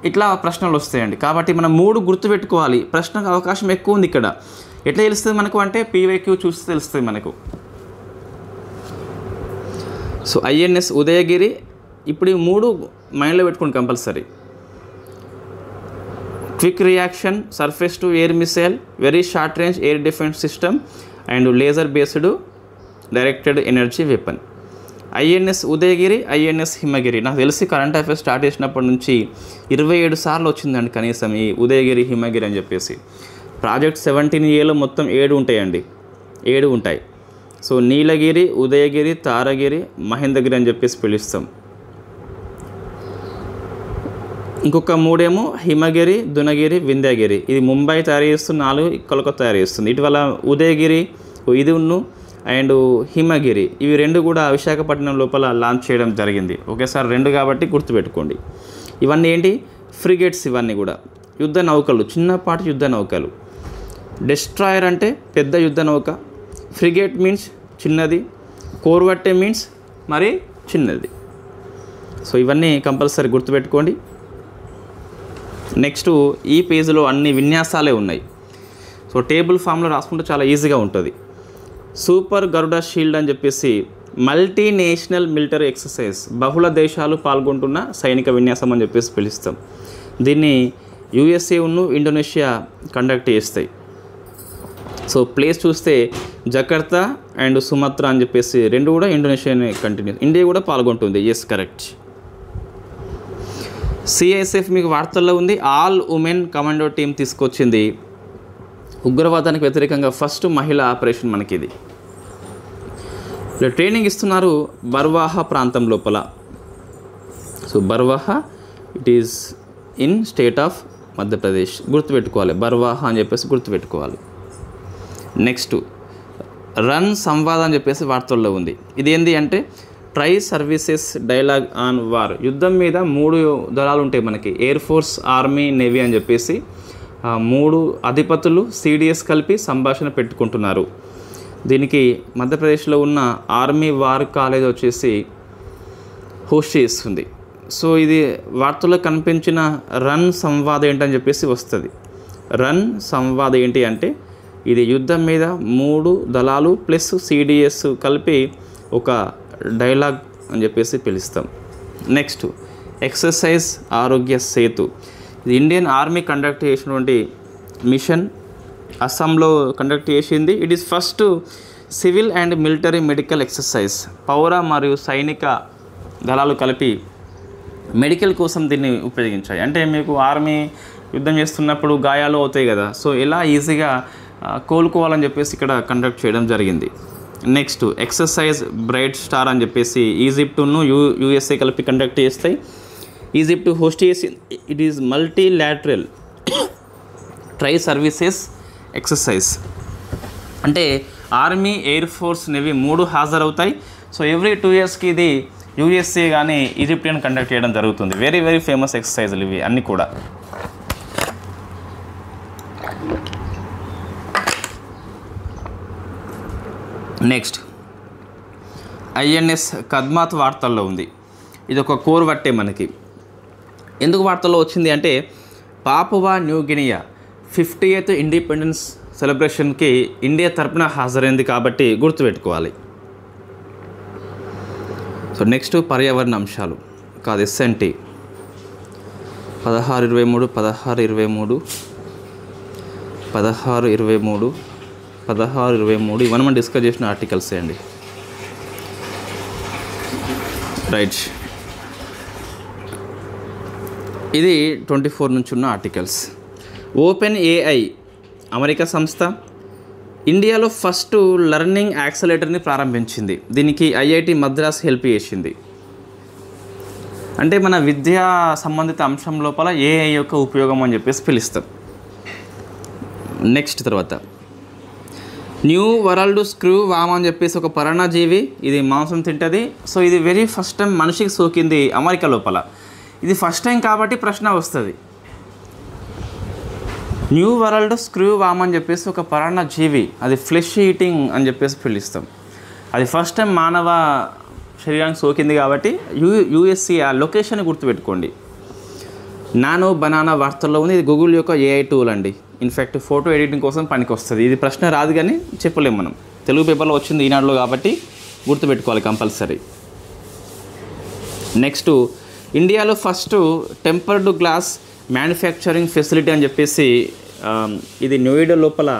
ఇట్లా ప్రశ్నలు వస్తాయండి. కాబట్టి మనం 3 గుర్తుపెట్టుకోవాలి. ప్రశ్నకు అవకాశం ఎక్కువ ఉంది ఇక్కడ. ఎట్లా తెలుస్తుంది మనకు అంటే PYQ చూస్తే తెలుస్తుంది మనకు. సో INS ఉదయగిరి, ఇప్పుడు ఈ 3 మైండ్లో పెట్టుకోండి compulsory. Quick reaction surface to air missile, very short range air defence system and laser based directed energy weapon. INS Udayagiri, INS Himagiri. నాకు తెలిసి కరెంట్ అఫైర్స్ స్టార్ట్ చేసినప్పటి నుంచి 27 సార్లు వచ్చిందండి కనీసం ఈ ఉదయగిరి, హిమగిరి అని చెప్పేసి. ప్రాజెక్ట్ 17Aలో మొత్తం 7 ఉంటాయండి, 7 ఉంటాయి. సో నీలగిరి, ఉదయగిరి, తారగిరి, మహేంద్రగిరి అని చెప్పేసి పిలుస్తాం. ఇంకొక 3 ఏమో హిమగిరి, దునగిరి, వింధ్యగిరి. ఇది ముంబై తయారు చేస్తుంది, 4 కోల్కతా తయారు చేస్తుంది. ఇటీవల ఉదయగిరి ఇది అండ్ హిమగిరి ఇవి 2 కూడా విశాఖపట్నం లోపల లాంచ్ చేయడం జరిగింది. ఒకేసారి 2 కాబట్టి గుర్తుపెట్టుకోండి. ఇవన్నీ ఏంటి? ఫ్రిగేట్స్. ఇవన్నీ కూడా యుద్ధ నౌకలు, చిన్నపాటి యుద్ధ నౌకలు. డెస్ట్రాయర్ అంటే పెద్ద యుద్ధ నౌక, ఫ్రిగేట్ మీన్స్ చిన్నది, కోర్వెట్టే మీన్స్ మరి చిన్నది. సో ఇవన్నీ కంపల్సరీ గుర్తుపెట్టుకోండి. నెక్స్ట్ ఈ పేజీలో అన్ని విన్యాసాలే ఉన్నాయి. సో టేబుల్ ఫామ్లో రాసుకుంటే చాలా ఈజీగా ఉంటుంది. సూపర్ గరుడ షీల్డ్ అని చెప్పేసి మల్టీనేషనల్ మిలిటరీ ఎక్సర్సైజ్, బహుళ దేశాలు పాల్గొంటున్న సైనిక విన్యాసం అని చెప్పేసి పిలుస్తాం. దీన్ని USA ఇండోనేషియా కండక్ట్ చేస్తాయి. సో ప్లేస్ చూస్తే జకర్తా అండ్ సుమత్రా అని చెప్పేసి 2 కూడా ఇండోనేషియానే కంటిన్యూ. ఇండియా కూడా పాల్గొంటుంది. Yes, correct. CISF మీకు వార్తల్లో ఉంది. ఆల్ ఉమెన్ కమాండో టీం తీసుకొచ్చింది. ఉగ్రవాదానికి వ్యతిరేకంగా ఫస్ట్ మహిళా ఆపరేషన్ మనకి ఇది. ట్రైనింగ్ ఇస్తున్నారు బర్వాహా ప్రాంతం లోపల. So Barwaha it is in state of Madhya Pradesh. గుర్తుపెట్టుకోవాలి, బర్వాహా అని చెప్పేసి గుర్తుపెట్టుకోవాలి. నెక్స్ట్ రన్ సంవాద్ అని చెప్పేసి వార్తల్లో ఉంది. ఇది ఏంటి అంటే try services dialogue on war. యుద్ధం మీద 3 దళాలు ఉంటాయి మనకి, ఎయిర్ ఫోర్స్, ఆర్మీ, నేవీ అని చెప్పేసి 3 అధిపతులు CDS కలిపి సంభాషణ పెట్టుకుంటున్నారు. దీనికి మధ్యప్రదేశ్లో ఉన్న ఆర్మీ వార్ కాలేజ్ వచ్చేసి హోస్ట్ చేస్తుంది. సో ఇది వార్తల్లో కనిపించిన రన్ సంవాద్ ఏంటని చెప్పేసి వస్తుంది. రన్ సంవాద్ ఏంటి అంటే ఇది యుద్ధం మీద 3 దళాలు ప్లస్ CDS కలిపి ఒక డైలాగ్ అని చెప్పేసి పిలుస్తాం. నెక్స్ట్ ఎక్సర్సైజ్ ఆరోగ్య సేతు. ఇది ఇండియన్ ఆర్మీ కండక్ట్ చేసినటువంటి మిషన్, అస్సాంలో కండక్ట్ చేసింది. It is first civil and military medical exercise. పౌర మరియు సైనిక దళాలు కలిపి మెడికల్ కోసం దీన్ని ఉపయోగించాయి. అంటే మీకు ఆర్మీ యుద్ధం చేస్తున్నప్పుడు గాయాలు అవుతాయి కదా, సో ఎలా ఈజీగా కోలుకోవాలని చెప్పేసి ఇక్కడ కండక్ట్ చేయడం జరిగింది. నెక్స్ట్ ఎక్సర్సైజ్ బ్రైట్ స్టార్ అని చెప్పేసి ఈజిప్టును USA కలిపి కండక్ట్ చేస్తాయి. ఈజిప్ట్ హోస్ట్ చేసి it is multilateral tri services exercise. అంటే ఆర్మీ, ఎయిర్ ఫోర్స్, నేవీ 3 హాజరవుతాయి. సో ఎవ్రీ 2 yearsకి ఇది USA కానీ ఈజిప్టియన్ కండక్ట్ చేయడం జరుగుతుంది. వెరీ వెరీ ఫేమస్ ఎక్సర్సైజ్లు ఇవి అన్నీ కూడా. నెక్స్ట్ INS కద్మాత్ వార్తల్లో ఉంది. ఇది ఒక కోర్వెట్టే మనకి. ఎందుకు వార్తల్లో వచ్చింది అంటే Papua New Guinea 50th independence సెలబ్రేషన్కి ఇండియా తరపున హాజరైంది కాబట్టి గుర్తుపెట్టుకోవాలి. సో నెక్స్ట్ పర్యావరణ అంశాలు కాదు, SNT 1623, 1623, 1623, 1623 ఇవన్నీ మనం డిస్కస్ చేసిన ఆర్టికల్స్ అండి. రైట్, ఇది 24 నుంచి ఉన్న ఆర్టికల్స్. OpenAI అమెరికా సంస్థ ఇండియాలో ఫస్ట్ లెర్నింగ్ యాక్సలరేటర్ని ప్రారంభించింది. దీనికి IIT మద్రాస్ హెల్ప్ చేసింది. అంటే మన విద్యా సంబంధిత అంశం లోపల AI యొక్క ఉపయోగం అని చెప్పేసి పిలుస్తాం. నెక్స్ట్ తర్వాత న్యూ వరల్డ్ స్క్రూ వామ్ అని చెప్పేసి ఒక పరాన్నజీవి, ఇది మాంసం తింటుంది. సో ఇది వెరీ ఫస్ట్ టైం మనిషికి సోకింది అమెరికా లోపల. ఇది ఫస్ట్ టైం కాబట్టి ప్రశ్న వస్తుంది. న్యూ వరల్డ్ స్క్రూ వామ్ అని చెప్పేసి ఒక పరాన్నజీవి, అది ఫ్లెష్ ఈటింగ్ అని చెప్పేసి పిలుస్తాం. అది ఫస్ట్ టైం మానవ శరీరానికి సోకింది కాబట్టి USA ఆ లొకేషన్ గుర్తుపెట్టుకోండి. నానో బనానా వార్తల్లో ఉంది. ఇది గూగుల్ యొక్క AI టూల్ అండి. ఇన్ఫ్యాక్ట్ ఫోటో ఎడిటింగ్ కోసం పనికి వస్తుంది. ఇది ప్రశ్న రాదు కానీ చెప్పలేము మనం. తెలుగు పేపర్లో వచ్చింది ఈనాడులో కాబట్టి గుర్తుపెట్టుకోవాలి కంపల్సరీ. నెక్స్ట్ ఇండియాలో first tempered glass manufacturing facility అని చెప్పేసి ఇది నోయిడా లోపల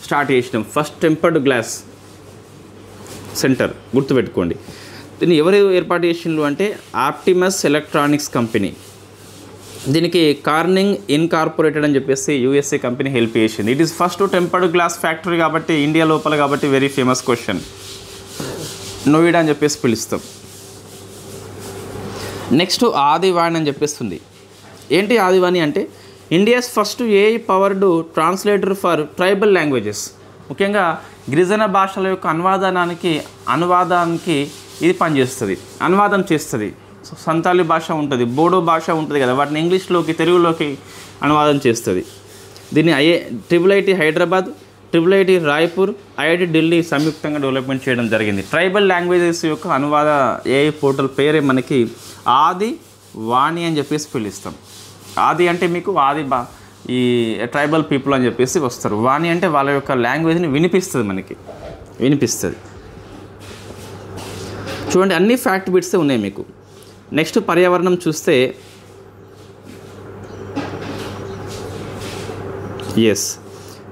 స్టార్ట్ చేసినాం. ఫస్ట్ టెంపర్డ్ గ్లాస్ సెంటర్ గుర్తుపెట్టుకోండి. దీన్ని ఎవరు ఏర్పాటు చేసిండ్రు అంటే ఆప్టిమస్ ఎలక్ట్రానిక్స్ కంపెనీ. దీనికి కార్నింగ్ ఇన్కార్పొరేటెడ్ అని చెప్పేసి యూఎస్ఏ కంపెనీ హెల్ప్ చేసింది. It is first tempered glass factory కాబట్టి ఇండియా లోపల కాబట్టి వెరీ ఫేమస్ క్వశ్చన్. నోయిడా అని చెప్పేసి పిలుస్తాం. నెక్స్ట్ ఆదివాణి అని చెప్పేస్తుంది. ఏంటి ఆదివాణి అంటే India's first AI powered translator for tribal languages. ముఖ్యంగా గిరిజన భాషల యొక్క అనువాదానికి ఇది పనిచేస్తుంది, అనువాదం చేస్తుంది. సో సంతాలి భాష ఉంటుంది, బోడో భాష ఉంటుంది కదా, వాటిని ఇంగ్లీష్లోకి తెలుగులోకి అనువాదం చేస్తుంది. దీన్ని IIT Hyderabad, IIT Raipur, IIT Delhi సంయుక్తంగా డెవలప్మెంట్ చేయడం జరిగింది. ట్రైబల్ లాంగ్వేజెస్ యొక్క అనువాద ఏఐ పోర్టల్ పేరే మనకి ఆది వాణి అని చెప్పేసి పిలుస్తాం. ఆది అంటే మీకు ఈ ట్రైబల్ పీపుల్ అని చెప్పేసి వస్తారు. వాణి అంటే వాళ్ళ యొక్క లాంగ్వేజ్ని వినిపిస్తుంది. చూడండి, అన్ని ఫ్యాక్ట్ బిట్సే ఉన్నాయి మీకు. నెక్స్ట్ పర్యావరణం చూస్తే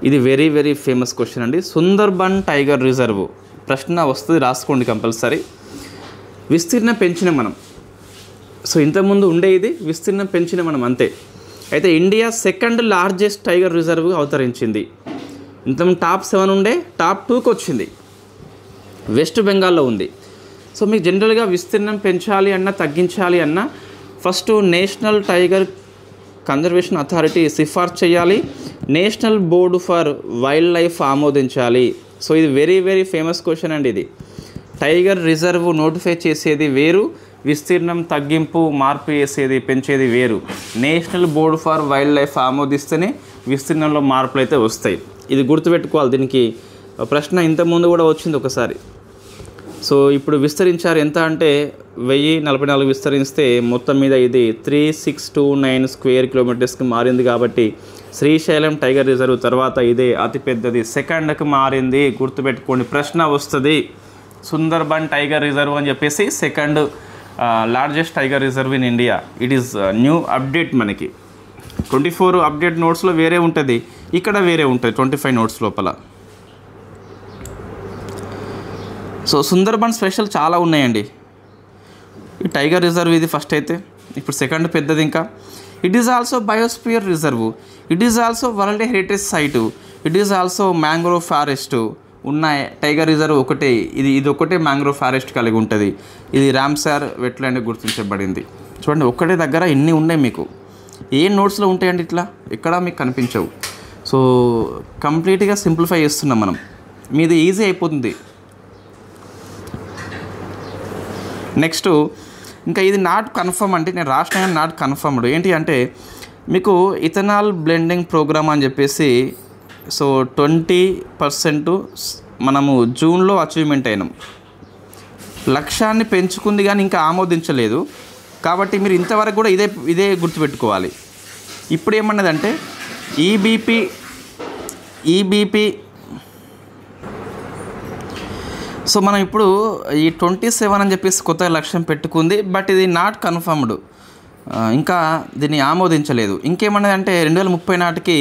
ఇది వెరీ వెరీ ఫేమస్ క్వశ్చన్ అండి. సుందర్బన్ టైగర్ రిజర్వ్ ప్రశ్న వస్తుంది, రాసుకోండి కంపల్సరీ. విస్తీర్ణం పెంచిన మనం, సో ఇంతకుముందు ఉండే ఇది విస్తీర్ణం పెంచిన మనం అంతే. అయితే ఇండియా సెకండ్ లార్జెస్ట్ టైగర్ రిజర్వ్గా అవతరించింది. ఇంతకుముందు టాప్ 7 ఉండే, టాప్ 2కి వచ్చింది. వెస్ట్ బెంగాల్లో ఉంది. సో మీకు జనరల్గా విస్తీర్ణం పెంచాలి అన్నా తగ్గించాలి అన్నా first national tiger conservation authority సిఫార్సు చేయాలి, national board for wild life ఆమోదించాలి. సో ఇది వెరీ వెరీ ఫేమస్ క్వశ్చన్ అండి. ఇది టైగర్ రిజర్వ్ నోటిఫై చేసేది వేరు, విస్తీర్ణం తగ్గింపు మార్పు చేసేది పెంచేది వేరు. National board for wildlife ఆమోదిస్తేనే విస్తీర్ణంలో మార్పులు అయితే వస్తాయి. ఇది గుర్తుపెట్టుకోవాలి. దీనికి ప్రశ్న ఇంతకుముందు కూడా వచ్చింది ఒకసారి. సో ఇప్పుడు విస్తరించారు ఎంత అంటే 1044 విస్తరిస్తే మొత్తం మీద ఇది 3629 స్క్వేర్ కిలోమీటర్స్కి మారింది. కాబట్టి శ్రీశైలం టైగర్ రిజర్వ్ తర్వాత ఇదే అతిపెద్దది, సెకండ్కి మారింది. గుర్తుపెట్టుకోండి, ప్రశ్న వస్తుంది. సుందర్బన్ టైగర్ రిజర్వ్ అని చెప్పేసి second largest tiger reserve in India. It is new update. మనకి 24 అప్డేట్ నోట్స్లో వేరే ఉంటుంది, ఇక్కడ వేరే ఉంటుంది 25 నోట్స్ లోపల. సో సుందర్బన్ స్పెషల్ చాలా ఉన్నాయండి. ఈ టైగర్ రిజర్వ్ ఇది ఫస్ట్ అయితే, ఇప్పుడు సెకండ్ పెద్దది. ఇంకా it is also biosphere reserve, it is also world heritage site, it is also mangrove forest ఉన్న టైగర్ రిజర్వ్ ఒకటే. ఇది ఒకటే మ్యాంగ్రోవ్ ఫారెస్ట్ కలిగి ఉంటుంది. ఇది రామ్సార్ వెట్లాండ్ గుర్తించబడింది. చూడండి, ఒక్కటే దగ్గర ఇన్ని ఉన్నాయి మీకు. ఏ నోట్స్లో ఉంటాయండి ఇట్లా, ఎక్కడా మీకు కనిపించవు. సో కంప్లీట్గా సింప్లిఫై చేస్తున్నాం మనం, మీది ఈజీ అయిపోతుంది. నెక్స్ట్ ఇంకా ఇది నాట్ కన్ఫర్మ్ అంటే నేను రాసిన నాట్ కన్ఫర్మ్డ్. ఏంటి అంటే మీకు ఇథనాల్ బ్లెండింగ్ ప్రోగ్రామ్ అని చెప్పేసి సో 20% మనము జూన్లో అచీవ్మెంట్ అయినాం. లక్ష్యాన్ని పెంచుకుంది కానీ ఇంకా ఆమోదించలేదు. కాబట్టి మీరు ఇంతవరకు కూడా ఇదే గుర్తుపెట్టుకోవాలి. ఇప్పుడు ఏమన్నదంటే ఈబీపీ సో మనం ఇప్పుడు ఈ 27 అని చెప్పేసి కొత్త లక్ష్యం పెట్టుకుంది. బట్ ఇది నాట్ కన్ఫర్మ్డ్, ఇంకా దీన్ని ఆమోదించలేదు. ఇంకేమన్నదంటే 2030 నాటికి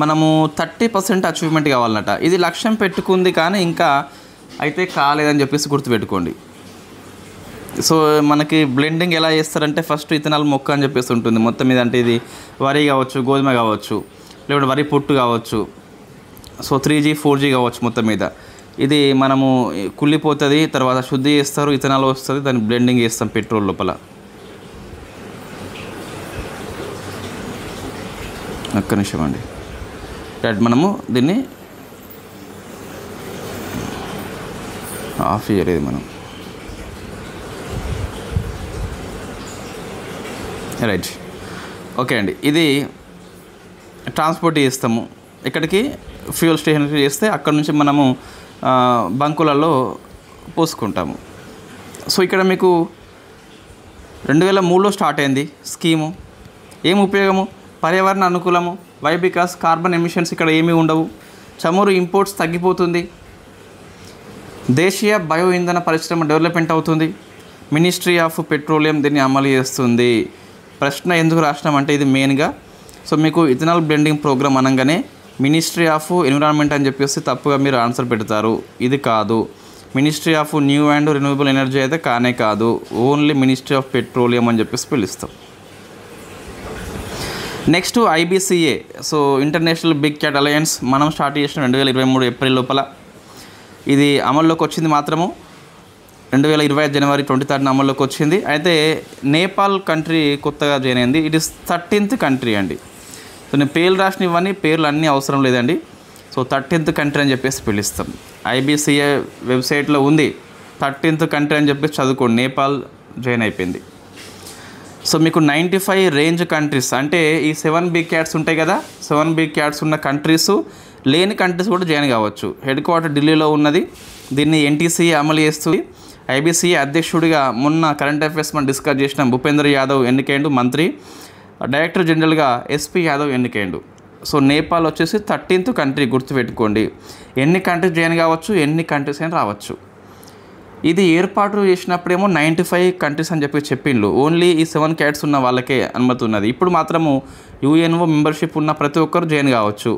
మనము 30% అచీవ్మెంట్ కావాలన్నట. ఇది లక్ష్యం పెట్టుకుంది కానీ ఇంకా అయితే కాలేదని చెప్పేసి గుర్తుపెట్టుకోండి. సో మనకి బ్లెండింగ్ ఎలా చేస్తారంటే ఫస్ట్ ఇథనాల్ మొక్క అని చెప్పేసి ఉంటుంది మొత్తం మీద. అంటే ఇది వరి కావచ్చు, గోధుమ కావచ్చు, లేకపోతే వరి పొట్టు కావచ్చు, సో 3G 4G కావచ్చు. మొత్తం మీద ఇది మనము కుళ్ళిపోతుంది, తర్వాత శుద్ధి చేస్తారు, ఇథనాల్ వస్తుంది, దాన్ని బ్లెండింగ్ చేస్తాం పెట్రోల్ లోపల. ఒక్క నిమిషం అండి, మనము దీన్ని ఆఫ్ చేయలేదు మనం. రైట్, ఓకే అండి. ఇది ట్రాన్స్పోర్ట్ చేస్తాము ఇక్కడికి, ఫ్యూయల్ స్టేషన్కి చేస్తే అక్కడ నుంచి మనము బంకులలో పోసుకుంటాము. సో ఇక్కడ మీకు 2003లో స్టార్ట్ అయింది స్కీము. ఏం ఉపయోగము? పర్యావరణ అనుకూలము. వై? బికాస్ కార్బన్ ఎమిషన్స్ ఇక్కడ ఏమీ ఉండవు, చమురు ఇంపోర్ట్స్ తగ్గిపోతుంది, దేశీయ బయో ఇంధన పరిశ్రమ డెవలప్మెంట్ అవుతుంది, మినిస్ట్రీ ఆఫ్ పెట్రోలియం దీన్ని అమలు చేస్తుంది. ప్రశ్న ఎందుకు రాసినామంటే ఇది మెయిన్గా. సో మీకు ఇథనాల్ బ్లెండింగ్ ప్రోగ్రామ్ అనగానే మినిస్ట్రీ ఆఫ్ ఎన్విరాన్మెంట్ అని చెప్పేసి తప్పుగా మీరు ఆన్సర్ పెడతారు. ఇది కాదు, ministry of new and renewable energy అయితే కానే కాదు, ఓన్లీ మినిస్ట్రీ ఆఫ్ పెట్రోలియం అని చెప్పేసి పిలుస్తాం. Next IBCA, so international big cat alliance, మనం స్టార్ట్ చేసిన 2023 ఏప్రిల్ లోపల. ఇది అమల్లోకి వచ్చింది మాత్రము 2025 జనవరి 23 అమల్లోకి వచ్చింది. అయితే నేపాల్ కంట్రీ కొత్తగా జాయిన్ అయింది. ఇట్ ఇస్ 13th కంట్రీ అండి. సో నేను పేర్లు రాసిన ఇవన్నీ పేర్లు అన్నీ అవసరం లేదండి. సో 13th కంట్రీ అని చెప్పేసి పిలుస్తాం. IBCA వెబ్సైట్లో ఉంది 13th కంట్రీ అని చెప్పేసి చదువుకోండి. నేపాల్ జాయిన్ అయిపోయింది. సో మీకు 95 రేంజ్ కంట్రీస్, అంటే ఈ 7 బిగ్ క్యాట్స్ ఉంటాయి కదా, 7 బిగ్ క్యాట్స్ ఉన్న కంట్రీస్ లేని కంట్రీస్ కూడా జాయిన్ కావచ్చు. హెడ్ క్వార్టర్ ఢిల్లీలో ఉన్నది. దీన్ని NTCA అమలు చేస్తుంది. IBCA అధ్యక్షుడిగా మొన్న కరెంట్ అఫైర్స్ మనం డిస్కస్ చేసిన భూపేంద్ర యాదవ్ ఎన్నికైండు మంత్రి. డైరెక్టర్ జనరల్గా SP యాదవ్ ఎన్నికైండు. సో నేపాల్ వచ్చేసి 13th కంట్రీ, గుర్తుపెట్టుకోండి. ఎన్ని కంట్రీస్ జాయిన్ కావచ్చు, ఎన్ని కంట్రీస్ అయినా రావచ్చు. ఇది ఏర్పాటు చేసినప్పుడేమో 95 కంట్రీస్ అని చెప్పి చెప్పిండ్రు. ఓన్లీ ఈ 7 క్యాట్స్ ఉన్న వాళ్ళకే అనుమతి ఉన్నది. ఇప్పుడు మాత్రము UNO మెంబర్షిప్ ఉన్న ప్రతి ఒక్కరు జాయిన్ కావచ్చు.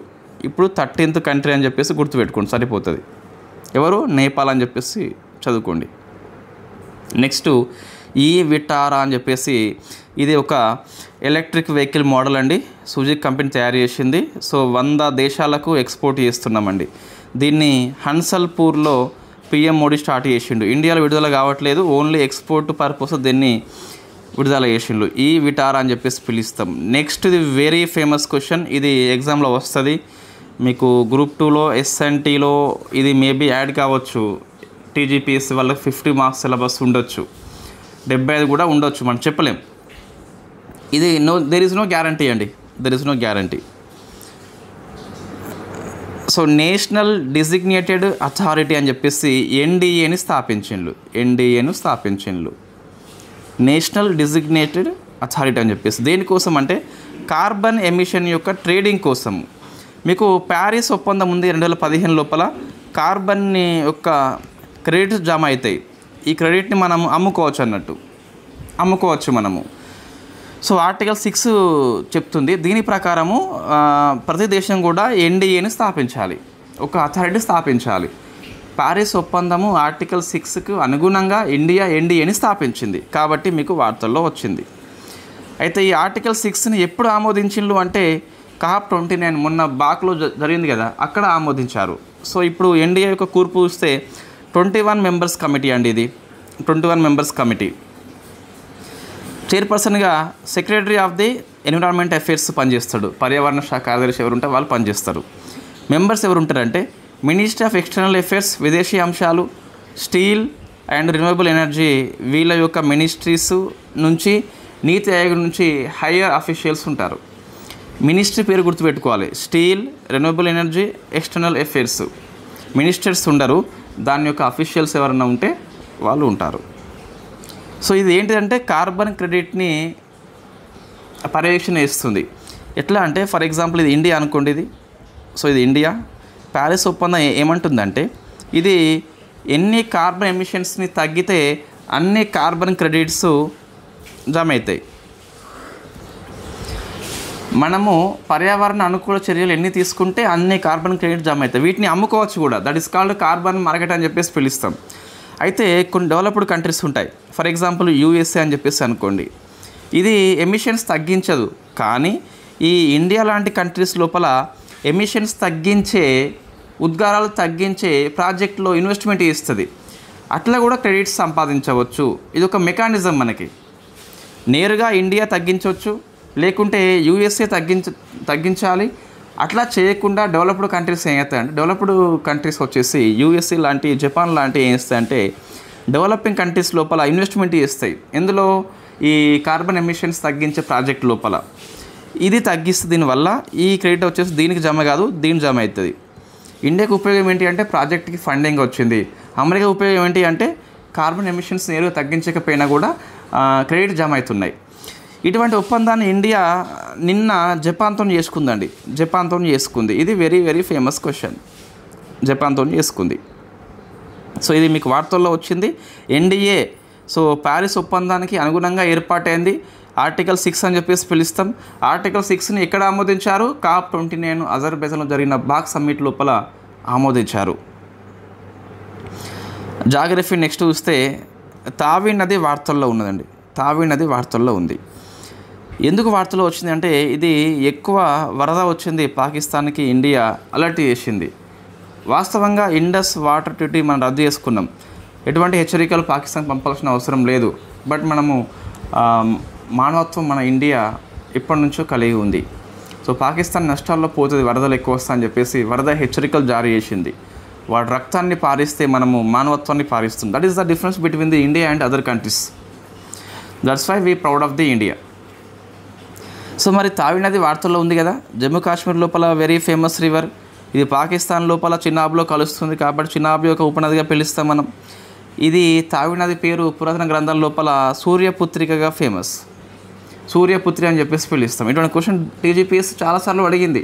ఇప్పుడు 13th కంట్రీ అని చెప్పేసి గుర్తుపెట్టుకోండి, సరిపోతుంది. ఎవరు? నేపాల్ అని చెప్పేసి చదువుకోండి. నెక్స్ట్ విటారా అని చెప్పేసి, ఇది ఒక ఎలక్ట్రిక్ వెహికల్ మోడల్ అండి. సుజుకి కంపెనీ తయారు చేసింది. సో 100 దేశాలకు ఎక్స్పోర్ట్ చేస్తున్నామండి. దీన్ని హన్సల్పూర్లో PM మోడీ స్టార్ట్ చేసిండు. ఇండియాలో విడుదల కావట్లేదు, ఓన్లీ ఎక్స్పోర్ట్ పర్పస్ దీన్ని విడుదల చేసిండు. విటారా అని చెప్పేసి పిలుస్తాం. నెక్స్ట్ ఇది వెరీ ఫేమస్ క్వశ్చన్, ఇది ఎగ్జామ్లో వస్తుంది మీకు. గ్రూప్ 2లో SNTలో ఇది మేబీ యాడ్ కావచ్చు. TGPSC వాళ్ళకి 50 మార్క్స్ సిలబస్ ఉండొచ్చు, 75 కూడా ఉండొచ్చు, మనం చెప్పలేం. ఇది దెర్ ఇస్ నో గ్యారంటీ అండి, there is no guarantee. So national designated authority అని చెప్పేసి NDAని స్థాపించిండ్రు. నేషనల్ డిజిగ్నేటెడ్ అథారిటీ అని చెప్పేసి దేనికోసం అంటే కార్బన్ ఎమిషన్ యొక్క ట్రేడింగ్ కోసం. మీకు ప్యారిస్ ఒప్పందం ఉంది 2015 లోపల. కార్బన్ని యొక్క క్రెడిట్స్ జమ అవుతాయి. ఈ క్రెడిట్ని మనం అమ్ముకోవచ్చు మనము. సో ఆర్టికల్ 6 చెప్తుంది. దీని ప్రకారము ప్రతి దేశం కూడా NDAని స్థాపించాలి, ఒక అథారిటీ స్థాపించాలి. ప్యారిస్ ఒప్పందము ఆర్టికల్ 6కు అనుగుణంగా ఇండియా NDAని స్థాపించింది కాబట్టి మీకు వార్తల్లో వచ్చింది. అయితే ఈ ఆర్టికల్ 6ని ఎప్పుడు ఆమోదించిండ్రు అంటే COP29 మొన్న బాక్లో జరిగింది కదా, అక్కడ ఆమోదించారు. సో ఇప్పుడు NDA యొక్క కూర్పు చూస్తే 21 మెంబర్స్ కమిటీ అండి. ఇది 21 మెంబర్స్ కమిటీ. చైర్పర్సన్గా secretary of the environment affairs పనిచేస్తాడు. పర్యావరణ శాఖ కార్యదర్శి ఎవరు ఉంటే వాళ్ళు పనిచేస్తారు. మెంబర్స్ ఎవరు ఉంటారంటే మినిస్ట్రీ ఆఫ్ ఎక్స్టర్నల్ అఫైర్స్, విదేశీ అంశాలు, స్టీల్ అండ్ రెన్యూవబుల్ ఎనర్జీ, వీళ్ళ యొక్క మినిస్ట్రీస్ నుంచి, నీతి ఆయోగ్ నుంచి హయ్యర్ అఫీషియల్స్ ఉంటారు. మినిస్ట్రీ పేరు గుర్తుపెట్టుకోవాలి, steel, renewable energy, external affairs. Ministers ఉండరు, దాని యొక్క అఫీషియల్స్ ఎవరైనా ఉంటే వాళ్ళు ఉంటారు. సో ఇది ఏంటిదంటే కార్బన్ క్రెడిట్ని పర్యవేక్షణ చేస్తుంది. ఎట్లా అంటే ఫర్ ఎగ్జాంపుల్ ఇది ఇండియా అనుకోండి. ఇది ఇండియా. ప్యారిస్ ఒప్పందం ఏమంటుందంటే ఇది ఎన్ని కార్బన్ ఎమిషన్స్ని తగ్గితే అన్ని కార్బన్ క్రెడిట్స్ జమ అవుతాయి. మనము పర్యావరణ అనుకూల చర్యలు ఎన్ని తీసుకుంటే అన్ని కార్బన్ క్రెడిట్ జమ అవుతాయి. వీటిని అమ్ముకోవచ్చు కూడా. That is called carbon market అని చెప్పేసి పిలుస్తాం. అయితే కొన్ని డెవలప్డ్ కంట్రీస్ ఉంటాయి. ఫర్ ఎగ్జాంపుల్ USA అని చెప్పేసి అనుకోండి. ఇది ఎమిషన్స్ తగ్గించదు, కానీ ఈ ఇండియా లాంటి కంట్రీస్ లోపల ఎమిషన్స్ తగ్గించే, ఉద్గారాలు తగ్గించే ప్రాజెక్టులో ఇన్వెస్ట్మెంట్ చేస్తుంది. అట్లా కూడా క్రెడిట్స్ సంపాదించవచ్చు. ఇది ఒక మెకానిజం. మనకి నేరుగా ఇండియా తగ్గించవచ్చు, లేకుంటే USA తగ్గించాలి. అట్లా చేయకుండా డెవలప్డ్ కంట్రీస్ ఏం చేస్తాయంటే, డెవలప్డ్ కంట్రీస్ వచ్చేసి USA లాంటి, జపాన్ లాంటి ఏం చేస్తాయంటే డెవలపింగ్ కంట్రీస్ లోపల ఇన్వెస్ట్మెంట్ చేస్తాయి. ఇందులో ఈ కార్బన్ ఎమిషన్స్ తగ్గించే ప్రాజెక్ట్ లోపల ఇది తగ్గిస్తుంది. దీనివల్ల ఈ క్రెడిట్ వచ్చేసి దీనికి జమ కాదు, దీనికి జమ అవుతుంది. ఇండియాకి ఉపయోగం ఏంటి అంటే ప్రాజెక్ట్కి ఫండింగ్ వచ్చింది. అమెరికా ఉపయోగం ఏంటి అంటే కార్బన్ ఎమిషన్స్ నేరుగా తగ్గించకపోయినా కూడా క్రెడిట్ జమ అవుతున్నాయి. ఇటువంటి ఒప్పందాన్ని ఇండియా నిన్న జపాన్తో చేసుకుంది. ఇది వెరీ వెరీ ఫేమస్ క్వశ్చన్. జపాన్తో చేసుకుంది. సో ఇది మీకు వార్తల్లో వచ్చింది. NDA సో ప్యారిస్ ఒప్పందానికి అనుగుణంగా ఏర్పాటైంది. ఆర్టికల్ 6 అని చెప్పేసి పిలుస్తాం. ఆర్టికల్ 6ని ఎక్కడ ఆమోదించారు? COP29 అజర్బైజాన్లో జరిగిన బాక్ సమ్మిట్ లోపల ఆమోదించారు. జాగ్రఫీ నెక్స్ట్ చూస్తే తావి నది వార్తల్లో ఉన్నదండి. తావి నది వార్తల్లో ఉంది. ఎందుకు వార్తల్లో వచ్చింది అంటే ఇది ఎక్కువ వరద వచ్చింది పాకిస్తాన్కి, ఇండియా అలర్ట్ చేసింది. వాస్తవంగా ఇండస్ వాటర్ ట్రీటీ మనం రద్దు చేసుకున్నాం, ఎటువంటి హెచ్చరికలు పాకిస్తాన్ పంపాల్సిన అవసరం లేదు. బట్ మనము మానవత్వం మన ఇండియా ఇప్పటి నుంచో కలిగి ఉంది. సో పాకిస్తాన్ నష్టాల్లో పోతుంది, వరదలు ఎక్కువ వస్తా అని చెప్పేసి వరద హెచ్చరికలు జారీ చేసింది. వాడి రక్తాన్ని పారిస్తే మనము మానవత్వాన్ని పారిస్తుంది. That is the difference between the India and other countries. That's why we proud of the India. So మరి తావి నది వార్తల్లో ఉంది కదా. జమ్మూ కాశ్మీర్ లోపల వెరీ ఫేమస్ రివర్. ఇది పాకిస్తాన్ లోపల చినాబ్లో కలుస్తుంది కాబట్టి చినాబ్ యొక్క ఉపనదిగా పిలుస్తాం మనం. ఇది తావి నది పేరు పురాతన గ్రంథాల లోపల సూర్యపుత్రికగా ఫేమస్. సూర్యపుత్రి అని చెప్పేసి పిలుస్తాం. ఇటువంటి క్వశ్చన్ టీజీపీఎస్ చాలాసార్లు అడిగింది.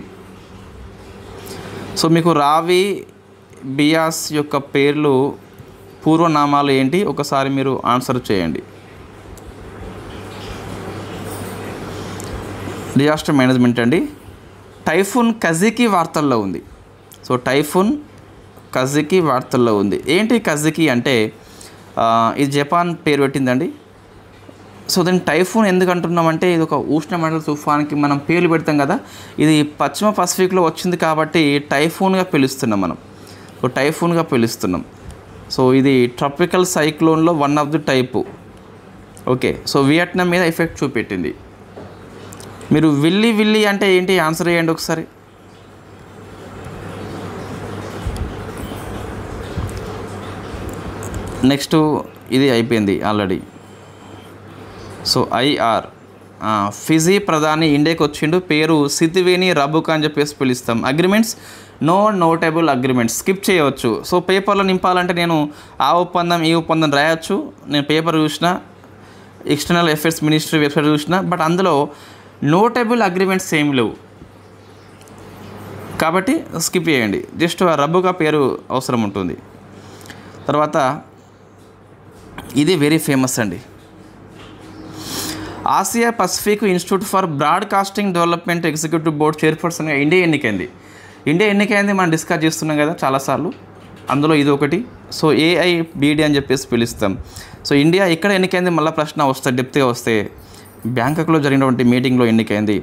సో మీకు రావి, బియాస్ యొక్క పేర్లు పూర్వనామాలు ఏంటి ఒకసారి మీరు ఆన్సర్ చేయండి. డిజాస్టర్ మేనేజ్మెంట్ అండి. టైఫూన్ కజికి వార్తల్లో ఉంది. సో టైఫూన్ కజికి వార్తల్లో ఉంది. ఏంటి కజికి అంటే ఇది జపాన్ పేరు పెట్టిందండి. సో దీన్ని టైఫూన్ ఎందుకు అంటున్నామంటే ఇది ఒక ఉష్ణమండల తుఫాన్కి మనం పేర్లు పెడతాం కదా, ఇది పశ్చిమ పసిఫిక్లో వచ్చింది కాబట్టి టైఫూన్గా పిలుస్తున్నాం మనం. సో టైఫూన్గా పిలుస్తున్నాం. సో ఇది ట్రాపికల్ సైక్లోన్లో one of the type. Okay, so Vietnam మీద ఎఫెక్ట్ చూపెట్టింది. మీరు విల్లి అంటే ఏంటి ఆన్సర్ చేయండి ఒకసారి. నెక్స్ట్ ఇది అయిపోయింది ఆల్రెడీ. సో ఐఆర్ ఫిజీ ప్రధాని ఇండియాకి వచ్చిండు, పేరు సితివేని రబుకా అని చెప్పేసి పిలుస్తాం. Agreements no notable agreements skip చేయవచ్చు. సో పేపర్లో నింపాలంటే నేను ఆ ఒప్పందం ఈ ఒప్పందం రాయొచ్చు. నేను పేపర్ చూసిన, ఎక్స్టర్నల్ అఫైర్స్ మినిస్ట్రీ వెబ్సైట్ చూసిన, బట్ అందులో నోటబుల్ అగ్రిమెంట్స్ ఏం లేవు కాబట్టి స్కిప్ చేయండి. జస్ట్ ఆ రబుకా పేరు అవసరం ఉంటుంది. తర్వాత ఇది వెరీ ఫేమస్ అండి. Asia Pacific institute for broadcasting development executive board చైర్పర్సన్గా ఇండియా ఎన్నికైంది మనం డిస్కస్ చేస్తున్నాం కదా చాలాసార్లు, అందులో ఇది ఒకటి. సో AIBD అని చెప్పేసి పిలుస్తాం. సో ఇండియా ఎక్కడ ఎన్నికైంది మళ్ళీ ప్రశ్న వస్తే డెప్త్గా వస్తే బ్యాంకాక్లో జరిగినటువంటి మీటింగ్లో ఎన్నికైంది.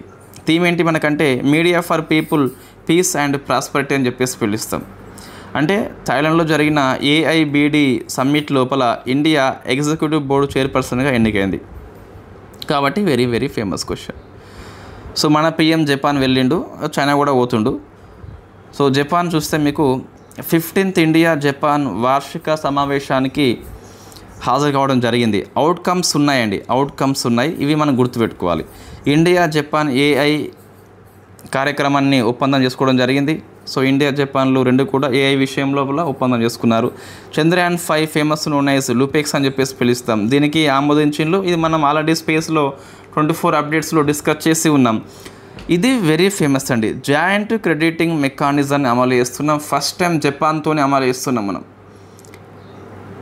థీమ్ ఏంటి మనకంటే media for people, peace and prosperity అని చెప్పేసి పిలుస్తాం. అంటే థాయిలాండ్లో జరిగిన AIBD సమ్మిట్ లోపల ఇండియా ఎగ్జిక్యూటివ్ బోర్డు చైర్పర్సన్గా ఎన్నికైంది కాబట్టి very very famous question. So మన PM జపాన్ వెళ్ళిండు, చైనా కూడా పోతుండు. సో జపాన్ చూస్తే మీకు 15th ఇండియా జపాన్ వార్షిక సమావేశానికి హాజరు కావడం జరిగింది. అవుట్కమ్స్ ఉన్నాయి, ఇవి మనం గుర్తుపెట్టుకోవాలి. ఇండియా జపాన్ AI కార్యక్రమాన్ని ఒప్పందం చేసుకోవడం జరిగింది. సో ఇండియా జపాన్లు రెండు కూడా AI విషయం లోపల ఒప్పందం చేసుకున్నారు. చంద్రయాన్ 5 ఫేమస్ నోన్ యాజ్ లూపెక్స్ అని చెప్పేసి పిలుస్తాం. దీనికి ఆమోదించిండ్రు. ఇది మనం ఆల్రెడీ స్పేస్లో 24 అప్డేట్స్లో డిస్కస్ చేసి ఉన్నాం. ఇది వెరీ ఫేమస్ అండి. జాయింట్ క్రెడిటింగ్ మెకానిజంని అమలు చేస్తున్నాం. ఫస్ట్ టైం జపాన్తోనే అమలు చేస్తున్నాం మనం.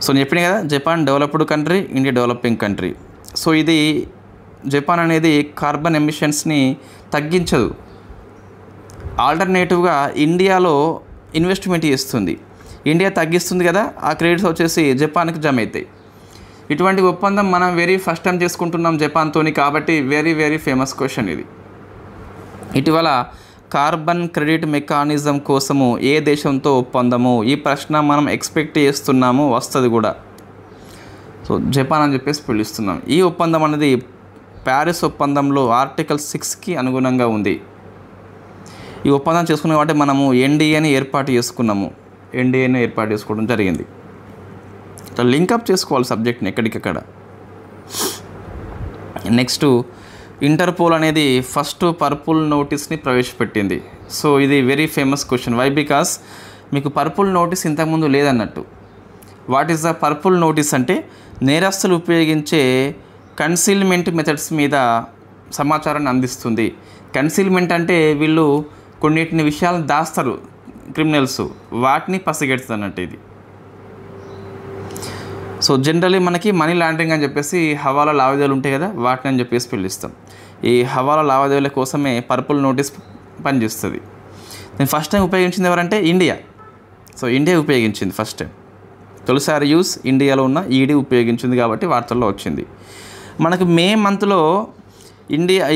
సో నేను చెప్పిన కదా, Japan developed country, India developing country. So ఇది జపాన్ అనేది కార్బన్ ఎమిషన్స్ని తగ్గించదు, ఆల్టర్నేటివ్గా ఇండియాలో ఇన్వెస్ట్మెంట్ చేస్తుంది. ఇండియా తగ్గిస్తుంది కదా, ఆ క్రెడిట్స్ వచ్చేసి జపాన్కి జమ అవుతాయి. ఇటువంటి ఒప్పందం మనం వెరీ ఫస్ట్ టైం చేసుకుంటున్నాం జపాన్తోని కాబట్టి వెరీ వెరీ ఫేమస్ క్వశ్చన్ ఇది. ఇటీవల కార్బన్ క్రెడిట్ మెకానిజం కోసము ఏ దేశంతో ఒప్పందము, ఈ ప్రశ్న మనం ఎక్స్పెక్ట్ చేస్తున్నాము, వస్తుంది కూడా. సో జపాన్ అని చెప్పేసి పిలుస్తున్నాం. ఈ ఒప్పందం అనేది ప్యారిస్ ఒప్పందంలో ఆర్టికల్ 6కి అనుగుణంగా ఉంది. ఈ ఒప్పందం చేసుకున్నాం కాబట్టి మనము NDAని ఏర్పాటు చేసుకోవడం జరిగింది. లింకప్ చేసుకోవాలి సబ్జెక్ట్ని ఎక్కడికక్కడ. నెక్స్ట్ ఇంటర్పోల్ అనేది ఫస్ట్ పర్పుల్ నోటీస్ని ప్రవేశపెట్టింది. సో ఇది very famous question. Why? Because మీకు పర్పుల్ నోటీస్ ఇంతకుముందు లేదన్నట్టు. What is the purple notice అంటే నేరస్తులు ఉపయోగించే కన్సీల్మెంట్ మెథడ్స్ మీద సమాచారాన్ని అందిస్తుంది. కన్సీల్మెంట్ అంటే వీళ్ళు కొన్నిటిని విషయాలను దాస్తారు క్రిమినల్స్, వాటిని పసిగెడుతుంది అన్నట్టు ఇది. సో జనరల్లీ మనకి మనీ లాండరింగ్ అని చెప్పేసి హవాలా లావాదేవీలు ఉంటాయి కదా, వాటిని అని చెప్పేసి పిలుస్తాం. ఈ హవాలా లావాదేవీల కోసమే పర్పుల్ నోటీస్ పనిచేస్తుంది. నేను ఫస్ట్ టైం ఉపయోగించింది ఎవరంటే ఇండియా. సో ఇండియా ఉపయోగించింది ఫస్ట్ టైం తొలిసారి యూస్ ఇండియాలో ఉన్న ఈడీ ఉపయోగించింది కాబట్టి వార్తల్లో వచ్చింది. మనకు మే మంత్లో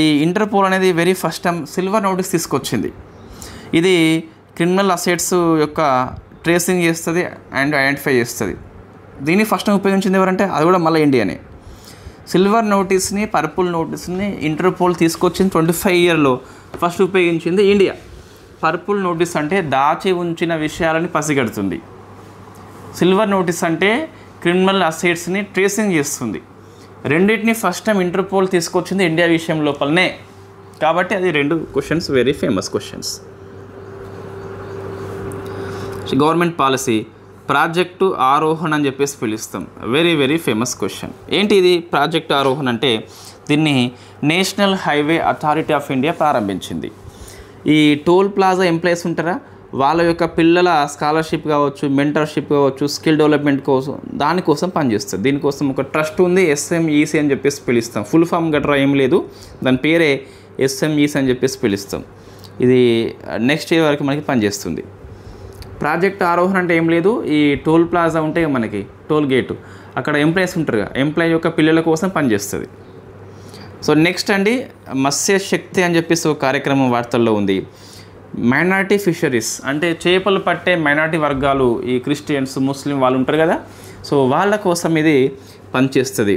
ఈ ఇంటర్పోల్ అనేది very first time silver notice తీసుకొచ్చింది. ఇది క్రిమినల్ అసెట్స్ యొక్క ట్రేసింగ్ చేస్తుంది అండ్ ఐడెంటిఫై చేస్తుంది. దీన్ని ఫస్ట్ టైం ఉపయోగించింది ఎవరంటే అది కూడా మళ్ళీ ఇండియానే. సిల్వర్ నోటీస్ని, పర్పుల్ నోటీస్ని ఇంటర్పోల్ తీసుకొచ్చింది 25 ఇయర్లో ఫస్ట్ ఉపయోగించింది ఇండియా. పర్పుల్ నోటీస్ అంటే దాచి ఉంచిన విషయాలని పసిగడుతుంది. సిల్వర్ నోటీస్ అంటే క్రిమినల్ అసెట్స్ని ట్రేసింగ్ చేస్తుంది. రెండింటిని ఫస్ట్ టైం ఇంటర్పోల్ తీసుకొచ్చింది ఇండియా విషయం లోపలనే. కాబట్టి అది 2 questions very famous questions. Government policy project ఆరోహణ అని చెప్పేసి పిలుస్తాం. Very very famous question. ఏంటి ఇది ప్రాజెక్టు ఆరోహణ అంటే? దీన్ని national highway authority of India ప్రారంభించింది. ఈ టోల్ ప్లాజా ఎంప్లాయీస్ ఉంటారా, వాళ్ళ యొక్క పిల్లల స్కాలర్షిప్ కావచ్చు, మెంటర్షిప్ కావచ్చు, స్కిల్ డెవలప్మెంట్ కోసం దానికోసం పనిచేస్తుంది. దీనికోసం ఒక ట్రస్ట్ ఉంది, SMEC అని చెప్పేసి పిలుస్తాం. ఫుల్ ఫామ్ గట్రా ఏం లేదు, దాని పేరే SMEC అని చెప్పేసి పిలుస్తాం. ఇది నెక్స్ట్ ఇయర్ వరకు మనకి పనిచేస్తుంది. ప్రాజెక్ట్ ఆరోహణ అంటే ఏం లేదు, ఈ టోల్ ప్లాజా ఉంటే మనకి టోల్ గేటు, అక్కడ ఎంప్లాయీస్ ఉంటారు కదా, ఎంప్లాయీ యొక్క పిల్లల కోసం పనిచేస్తుంది. సో నెక్స్ట్ అండి, మత్స్య శక్తి అని చెప్పేసి ఒక కార్యక్రమం వార్తల్లో ఉంది. మైనారిటీ ఫిషరీస్ అంటే చేపలు పట్టే మైనారిటీ వర్గాలు, ఈ క్రిస్టియన్స్, ముస్లిం వాళ్ళు ఉంటారు కదా, సో వాళ్ళ కోసం ఇది పనిచేస్తుంది.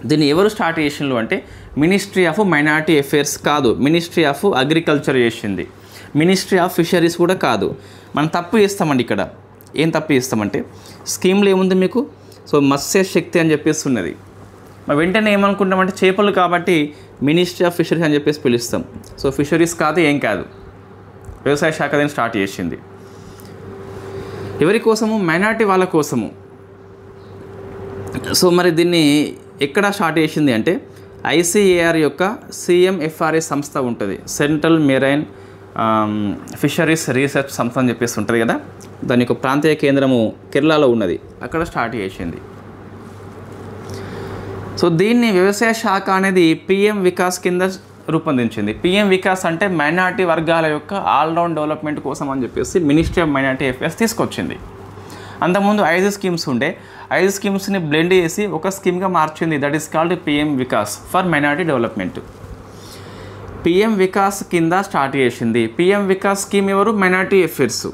దీన్ని ఎవరు స్టార్ట్ చేసిండ్రు అంటే మినిస్ట్రీ ఆఫ్ మైనారిటీ అఫేర్స్ కాదు, మినిస్ట్రీ ఆఫ్ అగ్రికల్చర్ చేసింది. మినిస్ట్రీ ఆఫ్ ఫిషరీస్ కూడా కాదు. మనం తప్పు చేస్తామండి ఇక్కడ. ఏం తప్పు చేస్తామంటే స్కీమ్లో ఏముంది మీకు, సో మత్స్య శక్తి అని చెప్పేసి ఉన్నది. మరి వెంటనే ఏమనుకుంటామంటే చేపలు కాబట్టి మినిస్ట్రీ ఆఫ్ ఫిషరీస్ అని చెప్పేసి పిలుస్తాం. సో ఫిషరీస్ కాదు, ఏం కాదు, వ్యవసాయ శాఖ దీన్ని స్టార్ట్ చేసింది. ఎవరి కోసము? మైనారిటీ వాళ్ళ కోసము. సో మరి దీన్ని ఎక్కడ స్టార్ట్ చేసింది అంటే ICAR యొక్క CMFRA సంస్థ ఉంటుంది, సెంట్రల్ మెరైన్ ఫిషరీస్ రీసెర్చ్ సంస్థ అని చెప్పేసి ఉంటుంది కదా, దాని యొక్క ప్రాంతీయ కేంద్రము కేరళలో ఉన్నది, అక్కడ స్టార్ట్ చేసింది. సో దీన్ని వ్యవసాయ శాఖ అనేది PM వికాస్ కింద రూపొందించింది. PM వికాస్ అంటే మైనారిటీ వర్గాల యొక్క ఆల్రౌండ్ డెవలప్మెంట్ కోసం అని చెప్పేసి మినిస్ట్రీ ఆఫ్ మైనారిటీ అఫేర్స్ తీసుకొచ్చింది. అంతకుముందు 5 స్కీమ్స్ ఉండే, 5 స్కీమ్స్ని బ్లెండ్ చేసి ఒక స్కీమ్గా మార్చింది. That is called PM Vikas for minority development. PM Vikas కింద స్టార్ట్ చేసింది. PM వికాస్ స్కీమ్ ఎవరు? Minority affairs.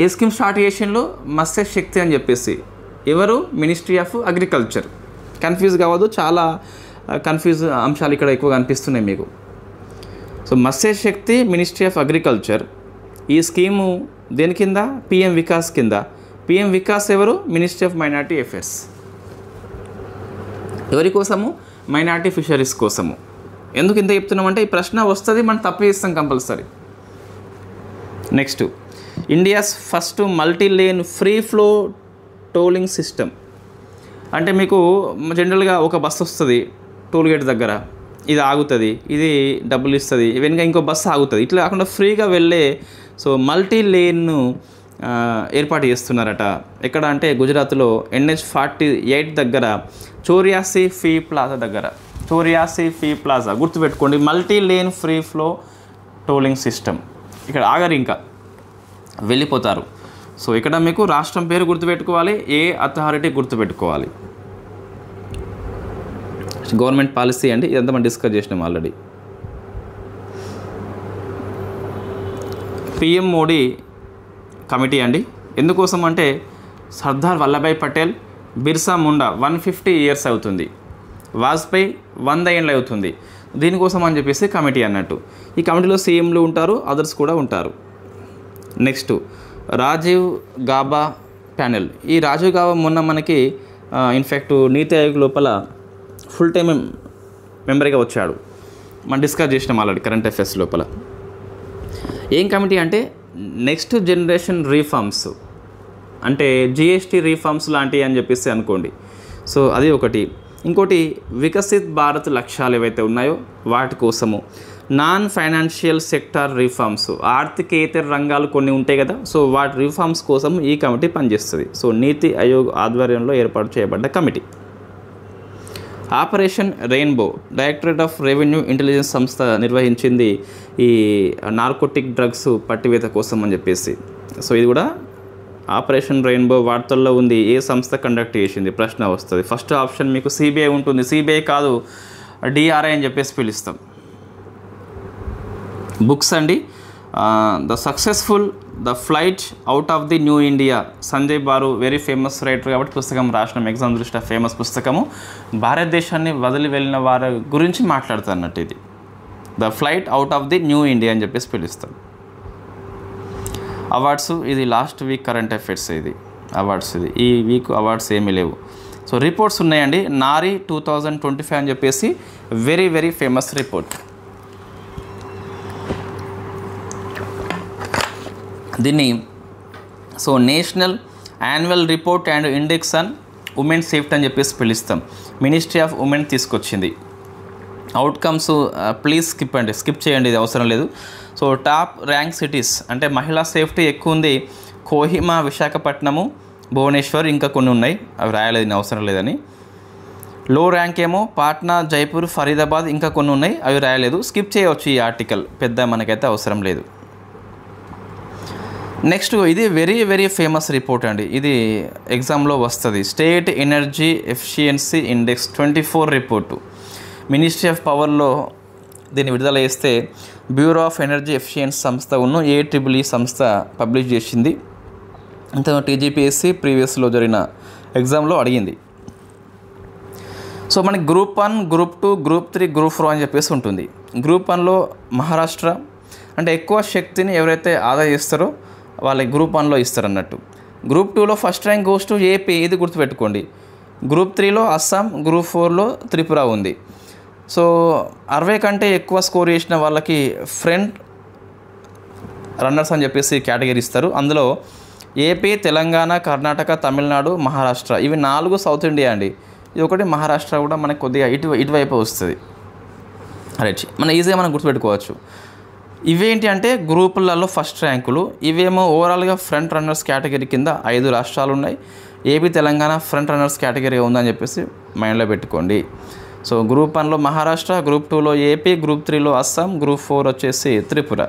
ఏ స్కీమ్ స్టార్ట్ చేసిండ్రు? మత్స్య శక్తి అని చెప్పేసి. ఎవరు? Ministry of agriculture. కన్ఫ్యూజ్ కావద్దు, చాలా కన్ఫ్యూజ్ అంశాలు ఇక్కడ ఎక్కువ కనిపిస్తున్నాయి మీకు. సో మత్స్య శక్తి, మినిస్ట్రీ ఆఫ్ అగ్రికల్చర్. ఈ స్కీము దేని కింద? PM వికాస్ కింద. PM వికాస్ ఎవరు? Ministry of minority affairs. ఎవరి కోసము? మైనారిటీ ఫిషరీస్ కోసము. ఎందుకు ఇంత చెప్తున్నామంటే ఈ ప్రశ్న వస్తుంది, మనం తప్పు చేస్తాం compulsory. Next, India's first multi lane free flow tolling system. అంటే మీకు జనరల్గా ఒక బస్సు వస్తుంది టోల్ గేట్ దగ్గర, ఇది ఆగుతుంది, ఇది డబ్బులు ఇస్తుంది, వెనుక ఇంకో బస్సు ఆగుతుంది, ఇట్లా కాకుండా ఫ్రీగా వెళ్ళే సో మల్టీ లేన్ను ఏర్పాటు చేస్తున్నారట. ఎక్కడ అంటే గుజరాత్లో NH-48 దగ్గర, చోర్యాసీ ఫీ ప్లాజా దగ్గర. చోర్యాసీ ఫీ ప్లాజా గుర్తుపెట్టుకోండి, multi lane free flow tolling system. ఇక్కడ ఆగరు, ఇంకా వెళ్ళిపోతారు. సో ఇక్కడ మీకు రాష్ట్రం పేరు గుర్తుపెట్టుకోవాలి, ఏ అథారిటీ గుర్తుపెట్టుకోవాలి. గవర్నమెంట్ పాలసీ అండి, ఇదంతా మనం డిస్కస్ చేసినాం ఆల్రెడీ. PM మోడీ కమిటీ అండి. ఎందుకోసం అంటే సర్దార్ వల్లభాయ్ పటేల్, బిర్సా ముండా 150 ఇయర్స్ అవుతుంది, వాజ్పేయి 100 ఏళ్ళు అవుతుంది. దీనికోసం అని చెప్పేసి కమిటీ అన్నట్టు. ఈ కమిటీలో CMలు ఉంటారు, అదర్స్ కూడా ఉంటారు. Next, Rajiv Gaba panel. ఈ రాజీవ్ గాబా మొన్న మనకి ఇన్ఫ్యాక్ట్ నీతి ఆయోగ్ లోపల ఫుల్ టైం మెంబర్గా వచ్చాడు. మనం డిస్కస్ చేసినాం ఆల్రెడీ కరెంట్ అఫైర్స్ లోపల. ఏం కమిటీ అంటే నెక్స్ట్ జనరేషన్ రీఫార్మ్స్, అంటే GST రీఫార్మ్స్ లాంటివి అని చెప్పేసి అనుకోండి. సో అది ఒకటి. ఇంకోటి వికసిత్ భారత్ లక్ష్యాలు ఏవైతే ఉన్నాయో వాటి కోసము. నాన్ ఫైనాన్షియల్ సెక్టార్ రిఫార్మ్స్, ఆర్థికేతర రంగాలు కొన్ని ఉంటాయి కదా, సో వాటి రిఫార్మ్స్ కోసం ఈ కమిటీ పనిచేస్తుంది. సో నీతి ఆయోగ్ ఆధ్వర్యంలో ఏర్పాటు చేయబడ్డ committee. Operation rainbow, directorate of revenue intelligence సంస్థ నిర్వహించింది ఈ నార్కోటిక్ డ్రగ్స్ పట్టివేత కోసం అని చెప్పేసి. సో ఇది కూడా ఆపరేషన్ రెయిన్బో వార్తల్లో ఉంది, ఏ సంస్థ కండక్ట్ చేసింది ప్రశ్న వస్తుంది. ఫస్ట్ ఆప్షన్ మీకు సిబిఐ ఉంటుంది. సిబిఐ కాదు, డిఆర్ఐ అని చెప్పేసి పిలుస్తాం. బుక్స్ అండి, the flight out of the new India, Sanjay bar very famous writer కాబట్టి పుస్తకం రాసిన ఎగ్జామ్ దృష్ట్యా ఫేమస్ పుస్తకము. భారతదేశాన్ని వదిలి వెళ్ళిన వారి గురించి మాట్లాడుతున్నట్టు ఇది. The flight out of the new India అని చెప్పేసి పిలుస్తాం. అవార్డ్స్, ఇది లాస్ట్ వీక్ కరెంట్ అఫైర్స్. ఇది అవార్డ్స్, ఇది ఈ వీక్ అవార్డ్స్ ఏమీ లేవు. సో రిపోర్ట్స్ ఉన్నాయండి. నారీ 2025 అని చెప్పేసి వెరీ వెరీ ఫేమస్ రిపోర్ట్. దీన్ని so national annual report and index on women safety అని చెప్పేసి పిలుస్తాం. మినిస్ట్రీ ఆఫ్ ఉమెన్ తీసుకొచ్చింది. అవుట్కమ్స్ ప్లీజ్ స్కిప్ చేయండి, ఇది అవసరం లేదు. సో టాప్ ర్యాంక్ సిటీస్ అంటే మహిళా సేఫ్టీ ఎక్కువ ఉంది. కోహిమా, విశాఖపట్నము, భువనేశ్వర్, ఇంకా కొన్ని ఉన్నాయి, అవి రాయలేదు, అవసరం లేదని. లో ర్యాంక్ ఏమో పాట్నా, జైపూర్, ఫరీదాబాద్, ఇంకా కొన్ని ఉన్నాయి, అవి రాయలేదు, స్కిప్ చేయవచ్చు. ఈ ఆర్టికల్ పెద్ద మనకైతే అవసరం లేదు. నెక్స్ట్, ఇది వెరీ వెరీ ఫేమస్ రిపోర్ట్ అండి. ఇది ఎగ్జామ్లో వస్తుంది. State energy efficiency index 24 report. Ministry of పవర్లో దీన్ని విడుదల చేస్తే బ్యూరో ఆఫ్ ఎనర్జీ ఎఫిషియన్సీ సంస్థ AEEE సంస్థ పబ్లిష్ చేసింది. అంత టీజీపీఎస్సీ ప్రీవియస్లో జరిగిన ఎగ్జామ్లో అడిగింది. సో మనకి గ్రూప్ 1, గ్రూప్ 2, గ్రూప్ 3, గ్రూప్ 4 అని చెప్పేసి ఉంటుంది. గ్రూప్ 1లో మహారాష్ట్ర అంటే ఎక్కువ శక్తిని ఎవరైతే ఆదా చేస్తారో వాళ్ళకి గ్రూప్ 1లో ఇస్తారు అన్నట్టు. గ్రూప్ 2లో first rank goes to AP, ఇది గుర్తుపెట్టుకోండి. గ్రూప్ 3లో అస్సాం, గ్రూప్ 4లో త్రిపుర ఉంది. సో 60 కంటే ఎక్కువ స్కోర్ చేసిన వాళ్ళకి ఫ్రంట్ రన్నర్స్ అని చెప్పేసి కేటగిరీ ఇస్తారు. అందులో ఏపీ, తెలంగాణ, కర్ణాటక, తమిళనాడు, మహారాష్ట్ర, ఇవి 4 సౌత్ ఇండియా అండి. ఇది ఒకటి మహారాష్ట్ర కూడా మనకి కొద్దిగా ఇటువైపు వస్తుంది. రైట్, మనం ఈజీగా మనం గుర్తుపెట్టుకోవచ్చు. ఇవేంటి అంటే గ్రూపులలో ఫస్ట్ ర్యాంకులు. ఇవేమో ఓవరాల్గా ఫ్రంట్ రన్నర్స్ కేటగిరీ కింద 5 రాష్ట్రాలు ఉన్నాయి. ఏపీ, తెలంగాణ ఫ్రంట్ రన్నర్స్ కేటగిరీగా ఉందని చెప్పేసి మైండ్లో పెట్టుకోండి. సో గ్రూప్ 1లో మహారాష్ట్ర, గ్రూప్ 2లో ఏపీ, గ్రూప్ 3లో అస్సాం, గ్రూప్ 4 వచ్చేసి త్రిపుర.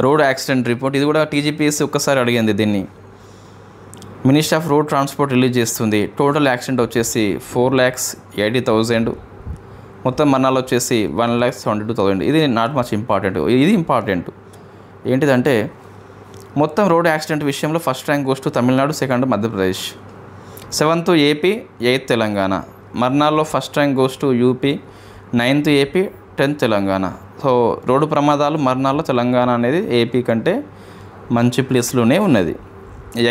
రోడ్ యాక్సిడెంట్ రిపోర్ట్, ఇది కూడా టీజీపీఎస్సీ ఒక్కసారి అడిగింది. దీన్ని ministry of road transport release చేస్తుంది. టోటల్ యాక్సిడెంట్ వచ్చేసి 4,80,000, మొత్తం మరణాలు వచ్చేసి 1,72,000. ఇది నాట్ మచ్ ఇంపార్టెంట్. ఇది ఇంపార్టెంట్ ఏంటిదంటే మొత్తం రోడ్ యాక్సిడెంట్ విషయంలో first rank goes to Tamil Nadu, second Madhya Pradesh, 7th AP, 8th Telangana. మరణాల్లో first rank goes to UP, 9th AP, 10th Telangana. So రోడ్డు ప్రమాదాలు మరణాల్లో తెలంగాణ అనేది ఏపీ కంటే మంచి ప్లేస్లోనే ఉన్నది.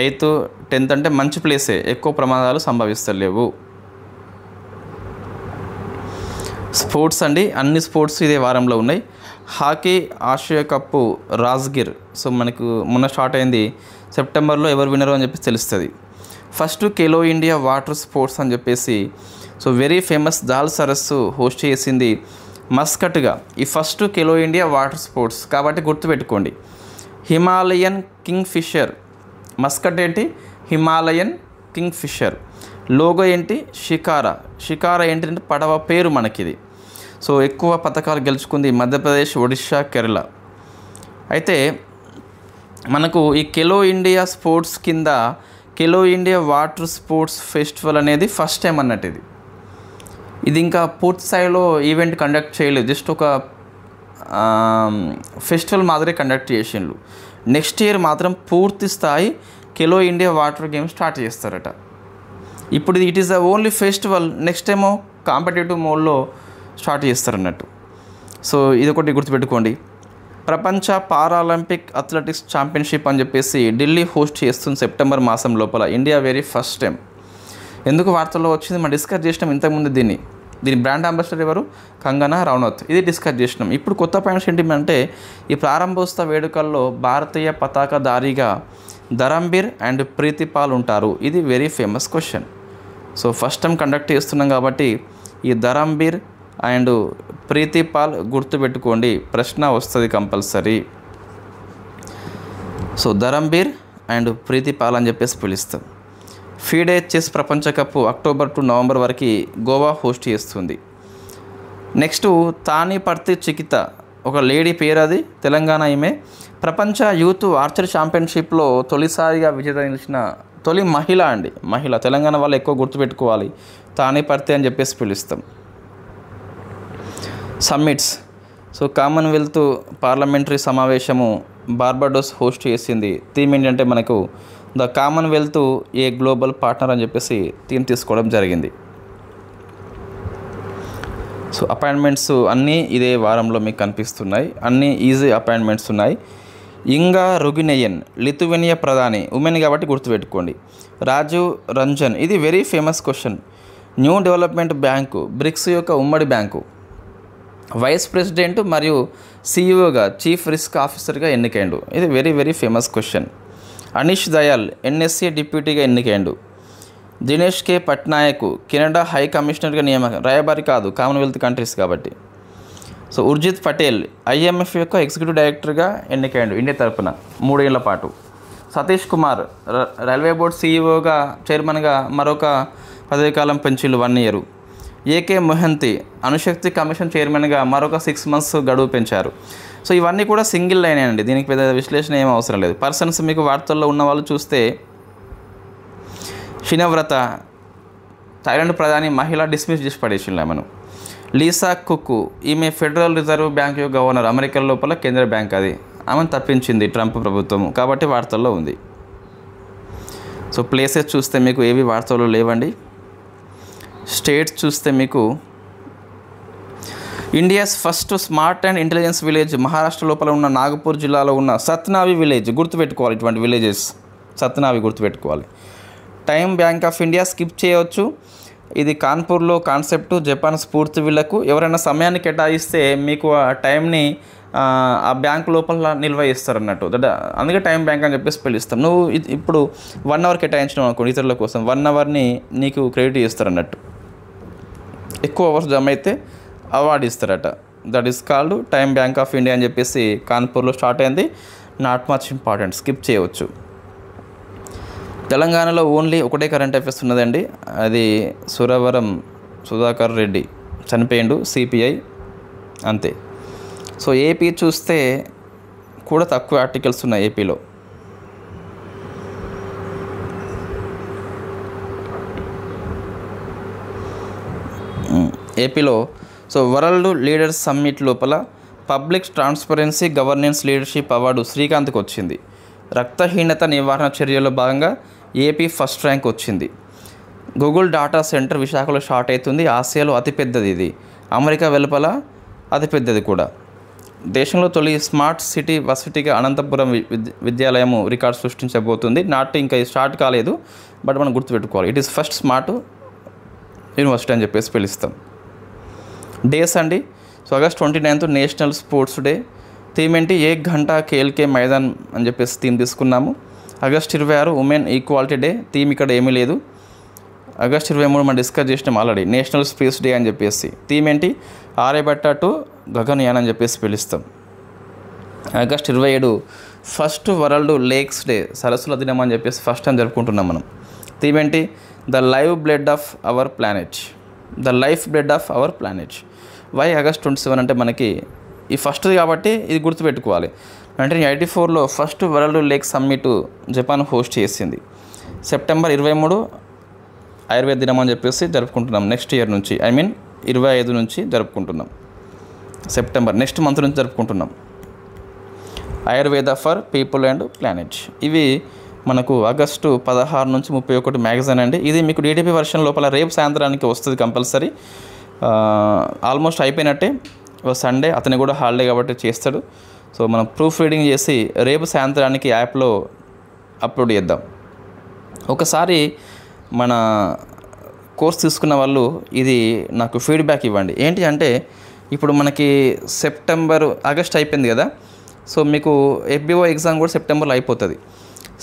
8th 10th అంటే మంచి ప్లేసే, ఎక్కువ ప్రమాదాలు సంభవిస్తలేవు. స్పోర్ట్స్ అండి, అన్ని స్పోర్ట్స్ ఇదే వారంలో ఉన్నాయి. Hockey Asia cup Rajgir, so మనకు మొన్న స్టార్ట్ అయింది. సెప్టెంబర్లో ఎవరు వినరు అని చెప్పేసి తెలుస్తుంది. First Khelo India water sports అని చెప్పేసి సో వెరీ ఫేమస్ దాల్ సరస్సు హోస్ట్ చేసింది మస్కట్గా. ఈ first Khelo India water sports కాబట్టి గుర్తుపెట్టుకోండి. హిమాలయన్ కింగ్ ఫిషర్, మస్కట్ ఏంటి, హిమాలయన్ కింగ్ ఫిషర్. లోగో ఏంటి, షికారా ఏంటి అంటే పడవ పేరు మనకిది. సో ఎక్కువ పథకాలు గెలుచుకుంది మధ్యప్రదేశ్, ఒడిశా, కేరళ. అయితే మనకు ఈ ఖేలో ఇండియా స్పోర్ట్స్ కింద Khelo India water sports festival అనేది ఫస్ట్ టైం అన్నట్టు. ఇది ఇంకా పూర్తి స్థాయిలో ఈవెంట్ కండక్ట్ చేయలేదు, జస్ట్ ఒక ఫెస్టివల్ మాదిరి కండక్ట్ చేసిండ్రు. నెక్స్ట్ ఇయర్ మాత్రం పూర్తి స్థాయి Khelo India water game start చేస్తారట. ఇప్పుడు it is the only festival, next ఏమో కాంపిటేటివ్ మోడ్లో స్టార్ట్ చేస్తారన్నట్టు. సో ఇది ఒకటి గుర్తుపెట్టుకోండి. ప్రపంచ పారాలింపిక్ అథ్లెటిక్స్ ఛాంపియన్షిప్ అని చెప్పేసి ఢిల్లీ హోస్ట్ చేస్తుంది సెప్టెంబర్ మాసం లోపల. India very first time. ఎందుకు వార్తల్లో వచ్చింది మనం డిస్కస్ చేసినాం ఇంతకుముందు. దీని బ్రాండ్ అంబాసిడర్ ఎవరు, కంగనా రనౌత్, ఇది డిస్కస్ చేసినాం. ఇప్పుడు కొత్త పాయింట్స్ ఏంటంటే ఈ ప్రారంభోత్సవ వేడుకల్లో భారతీయ పతాకధారిగా ధరంబీర్ అండ్ ప్రీతిపాల్ ఉంటారు. ఇది very famous question. So first time conduct చేస్తున్నాం కాబట్టి ఈ ధరంబీర్ అండ్ ప్రీతిపాల్ గుర్తుపెట్టుకోండి, ప్రశ్న వస్తుంది compulsory. So Dharambir and Preetipal అని చెప్పేసి పిలుస్తాం. ఫీడే చెస్ ప్రపంచ కప్ అక్టోబర్ టు నవంబర్ వరకు గోవా హోస్ట్ చేస్తుంది. నెక్స్ట్ తానిపర్తి చికిత, ఒక లేడీ పేరు, అది తెలంగాణ ఈమె. ప్రపంచ యూత్ ఆర్చరీ ఛాంపియన్షిప్లో తొలిసారిగా విజేత నిలిచిన తొలి మహిళ తెలంగాణ వాళ్ళు ఎక్కువ గుర్తుపెట్టుకోవాలి, తానేపర్తి అని చెప్పేసి పిలుస్తాం. సమ్మిట్స్. సో కామన్వెల్త్ పార్లమెంటరీ సమావేశము బార్బడోస్ హోస్ట్ చేసింది. థీమ్ ఏంటంటే మనకు the Commonwealth a global partner అని చెప్పేసి థీమ్ తీసుకోవడం జరిగింది. సో అపాయింట్మెంట్స్ అన్నీ ఇదే వారంలో మీకు కనిపిస్తున్నాయి, అన్నీ ఈజీ అపాయింట్మెంట్స్ ఉన్నాయి. ఇంగా రుగినెయన్ లిథువేనియా ప్రధాని, ఉమెన్ కాబట్టి గుర్తుపెట్టుకోండి. రాజీవ్ రంజన్, ఇది very famous question. New development bank BRICS యొక్క ఉమ్మడి బ్యాంకు వైస్ ప్రెసిడెంట్ మరియు సిఇఓగా చీఫ్ రిస్క్ ఆఫీసర్గా ఎన్నికైండు. ఇది very very famous question. Anish Dayal NSA డిప్యూటీగా ఎన్నికైండు. Dinesh K Patnaik Canada high కమిషనర్గా నియామకం, రాయబారి కాదు, కామన్వెల్త్ కంట్రీస్ కాబట్టి. సో ఉర్జిత్ పటేల్ ఐఎంఎఫ్ యొక్క ఎగ్జిక్యూటివ్ డైరెక్టర్గా ఎన్నికైండు ఇండియా తరపున 3 ఏళ్ల పాటు. సతీష్ కుమార్ రైల్వే బోర్డ్ సిఇఓగా చైర్మన్గా మరొక పదవీకాలం పెంచిళ్ళు 1 ఇయర్. ఏకే మొహంతి అణుశక్తి కమిషన్ చైర్మన్గా మరొక 6 months గడువు పెంచారు. సో ఇవన్నీ కూడా సింగిల్ లైన్ అండి, దీనికి పెద్ద విశ్లేషణ ఏం అవసరం లేదు. పర్సన్స్ మీకు వార్తల్లో ఉన్న వాళ్ళు చూస్తే షినవ్రత థాయిలాండ్ ప్రధాని మహిళ డిస్మిస్ చేసి పడేసింది ఆమెను. లీసా కుక్కు ఈమె ఫెడరల్ రిజర్వ్ బ్యాంక్ యొక్క గవర్నర్, అమెరికా లోపల కేంద్ర బ్యాంక్ అది, ఆమెను తప్పించింది ట్రంప్ ప్రభుత్వం కాబట్టి వార్తల్లో ఉంది. సో ప్లేసెస్ చూస్తే మీకు ఏవి వార్తల్లో లేవండి. స్టేట్స్ చూస్తే మీకు India's first smart and intelligence village Maharashtra లోపల ఉన్న నాగపూర్ జిల్లాలో ఉన్న సత్నావి విలేజ్, గుర్తుపెట్టుకోవాలి ఇటువంటి విలేజెస్, సత్నావి గుర్తుపెట్టుకోవాలి. Time bank of India skip చేయవచ్చు, ఇది కాన్పూర్లో కాన్సెప్ట్. జపాన్ స్ఫూర్తి వీళ్ళకు ఎవరైనా సమయాన్ని కేటాయిస్తే మీకు ఆ టైంని ఆ బ్యాంక్ లోపల నిల్వ చేస్తారు అన్నట్టు, అందుకే టైం బ్యాంక్ అని చెప్పేసి పిలుస్తాం. నువ్వు ఇప్పుడు 1 hour కేటాయించడం అనుకో ఇతరుల కోసం, 1 hourని నీకు క్రెడిట్ చేస్తారు అన్నట్టు. ఎక్కువ అవర్స్ జమ అయితే అవార్డు ఇస్తారట. That is called time bank of India అని చెప్పేసి కాన్పూర్లో స్టార్ట్ అయింది. నాట్ మచ్ ఇంపార్టెంట్, స్కిప్ చేయవచ్చు. తెలంగాణలో ఓన్లీ ఒకటే కరెంట్ అఫేర్స్ ఉన్నదండి, అది సురవరం సుధాకర్ రెడ్డి చనిపోయిండు, సిపిఐ, అంతే. సో ఏపీ చూస్తే కూడా తక్కువ ఆర్టికల్స్ ఉన్నాయి ఏపీలో. ఏపీలో సో వరల్డ్ లీడర్స్ సమ్మిట్ లోపల public transparency governance leadership award శ్రీకాంత్కి వచ్చింది. రక్తహీనత నివారణ చర్యల్లో భాగంగా ఏపీ ఫస్ట్ ర్యాంక్ వచ్చింది. గూగుల్ డాటా సెంటర్ విశాఖలో స్టార్ట్ అవుతుంది, ఆసియాలో అతిపెద్దది ఇది, అమెరికా వెలుపల అతిపెద్దది కూడా. దేశంలో తొలి స్మార్ట్ సిటీ వర్సిటీగా అనంతపురం విద్యాలయము రికార్డు సృష్టించబోతుంది. ఇంకా స్టార్ట్ కాలేదు, బట్ మనం గుర్తుపెట్టుకోవాలి, it is first smart university అని చెప్పేసి పిలుస్తాం. డేస్ అండి. So August 29 national sports day. Theme ఏంటి? 1 గంటా ఖేల్కే మైదాన్ అని చెప్పేసి థీమ్ తీసుకున్నాము. August 26 women equality day, theme ఇక్కడ ఏమీ లేదు. ఆగస్ట్ 23 మనం డిస్కస్ చేసినాం ఆల్రెడీ, నేషనల్ స్పేస్ డే అని చెప్పేసి. థీమ్ ఏంటి? ఆర్యభట్ట టు గగన్యాన్ అని చెప్పేసి పిలుస్తాం. August 27 first world lakes day, సరస్సుల దినం అని చెప్పేసి ఫస్ట్ టైం జరుపుకుంటున్నాం మనం. థీమ్ ఏంటి? The live blood of our planet, the life blood of our planet. Why August 27 అంటే మనకి ఈ ఫస్ట్ది కాబట్టి ఇది గుర్తుపెట్టుకోవాలి. 1984లో first world lake summit Japan host చేసింది. సెప్టెంబర్ 23 ఆయుర్వేద దినం అని చెప్పేసి జరుపుకుంటున్నాం. నెక్స్ట్ ఇయర్ నుంచి 25 నుంచి జరుపుకుంటున్నాం. సెప్టెంబర్ నెక్స్ట్ మంత్ నుంచి జరుపుకుంటున్నాం. Ayurveda for people and planet. ఇవి మనకు ఆగస్టు 16 నుంచి 31 మ్యాగజైన్ అండి. ఇది మీకు డిటిపి వర్షన్ లోపల రేపు సాయంత్రానికి వస్తుంది కంపల్సరీ. ఆల్మోస్ట్ అయిపోయినట్టే. సండే అతని కూడా హాలిడే కాబట్టి చేస్తాడు. సో మనం ప్రూఫ్ రీడింగ్ చేసి రేపు సాయంత్రానికి యాప్లో అప్లోడ్ చేద్దాం. ఒకసారి మన కోర్స్ తీసుకున్న వాళ్ళు ఇది నాకు ఫీడ్బ్యాక్ ఇవ్వండి. ఏంటి అంటే ఇప్పుడు మనకి ఆగస్ట్ అయిపోయింది కదా, సో మీకు ఎఫ్బిఓ ఎగ్జామ్ కూడా సెప్టెంబర్లో అయిపోతుంది.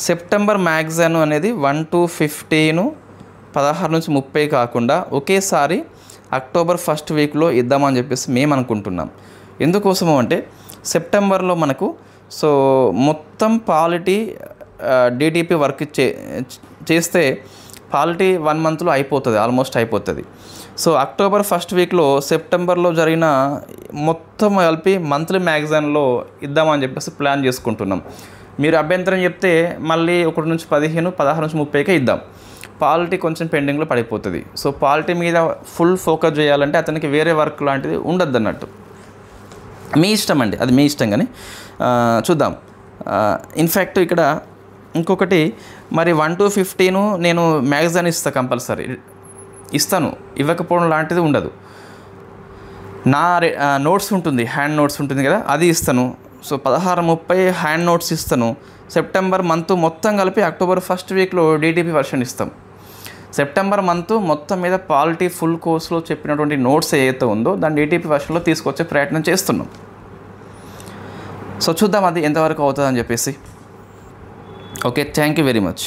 సెప్టెంబర్ మ్యాగజైన్ అనేది 1 to 15, 16 నుంచి 30 కాకుండా ఒకేసారి అక్టోబర్ ఫస్ట్ వీక్లో ఇద్దామని చెప్పేసి మేము అనుకుంటున్నాం. ఎందుకోసము అంటే సెప్టెంబర్లో మనకు సో మొత్తం పాలిటీ డిటిపి వర్క్ చేస్తే పాలిటీ 1 మంత్లో అయిపోతుంది, ఆల్మోస్ట్ అయిపోతుంది. సో అక్టోబర్ ఫస్ట్ వీక్లో సెప్టెంబర్లో జరిగిన మొత్తం కలిపి మంత్లీ మ్యాగజైన్లో ఇద్దామని చెప్పేసి ప్లాన్ చేసుకుంటున్నాం. మీరు అభ్యంతరం చెప్తే మళ్ళీ 1 నుంచి 15, 16 నుంచి 30కే ఇద్దాం. పాలిటీ కొంచెం పెండింగ్లో పడిపోతుంది. సో పాలిటీ మీద ఫుల్ ఫోకస్ చేయాలంటే అతనికి వేరే వర్క్ లాంటిది ఉండద్దు అన్నట్టు. మీ ఇష్టం అండి, అది మీ ఇష్టం. కానీ చూద్దాం. ఇన్ఫ్యాక్ట్ ఇక్కడ ఇంకొకటి, మరి 1 to 15 నేను మ్యాగజైన్ ఇస్తాను, కంపల్సరీ ఇస్తాను, ఇవ్వకపోవడం లాంటిది ఉండదు. నా నోట్స్ ఉంటుంది, హ్యాండ్ నోట్స్ ఉంటుంది కదా, అది ఇస్తాను. సో 16-30 హ్యాండ్ నోట్స్ ఇస్తాను. సెప్టెంబర్ మంత్ మొత్తం కలిపి అక్టోబర్ ఫస్ట్ వీక్లో డిటిపి వర్షన్ ఇస్తాం. సెప్టెంబర్ మంత్ మొత్తం మీద పాలిటీ ఫుల్ కోర్సులో చెప్పినటువంటి నోట్స్ ఏదైతే ఉందో దాన్ని డిటిపి వర్షన్లో తీసుకొచ్చే ప్రయత్నం చేస్తున్నాం. సో చూద్దాం అది ఎంతవరకు అవుతుందని చెప్పేసి. Okay, thank you very much.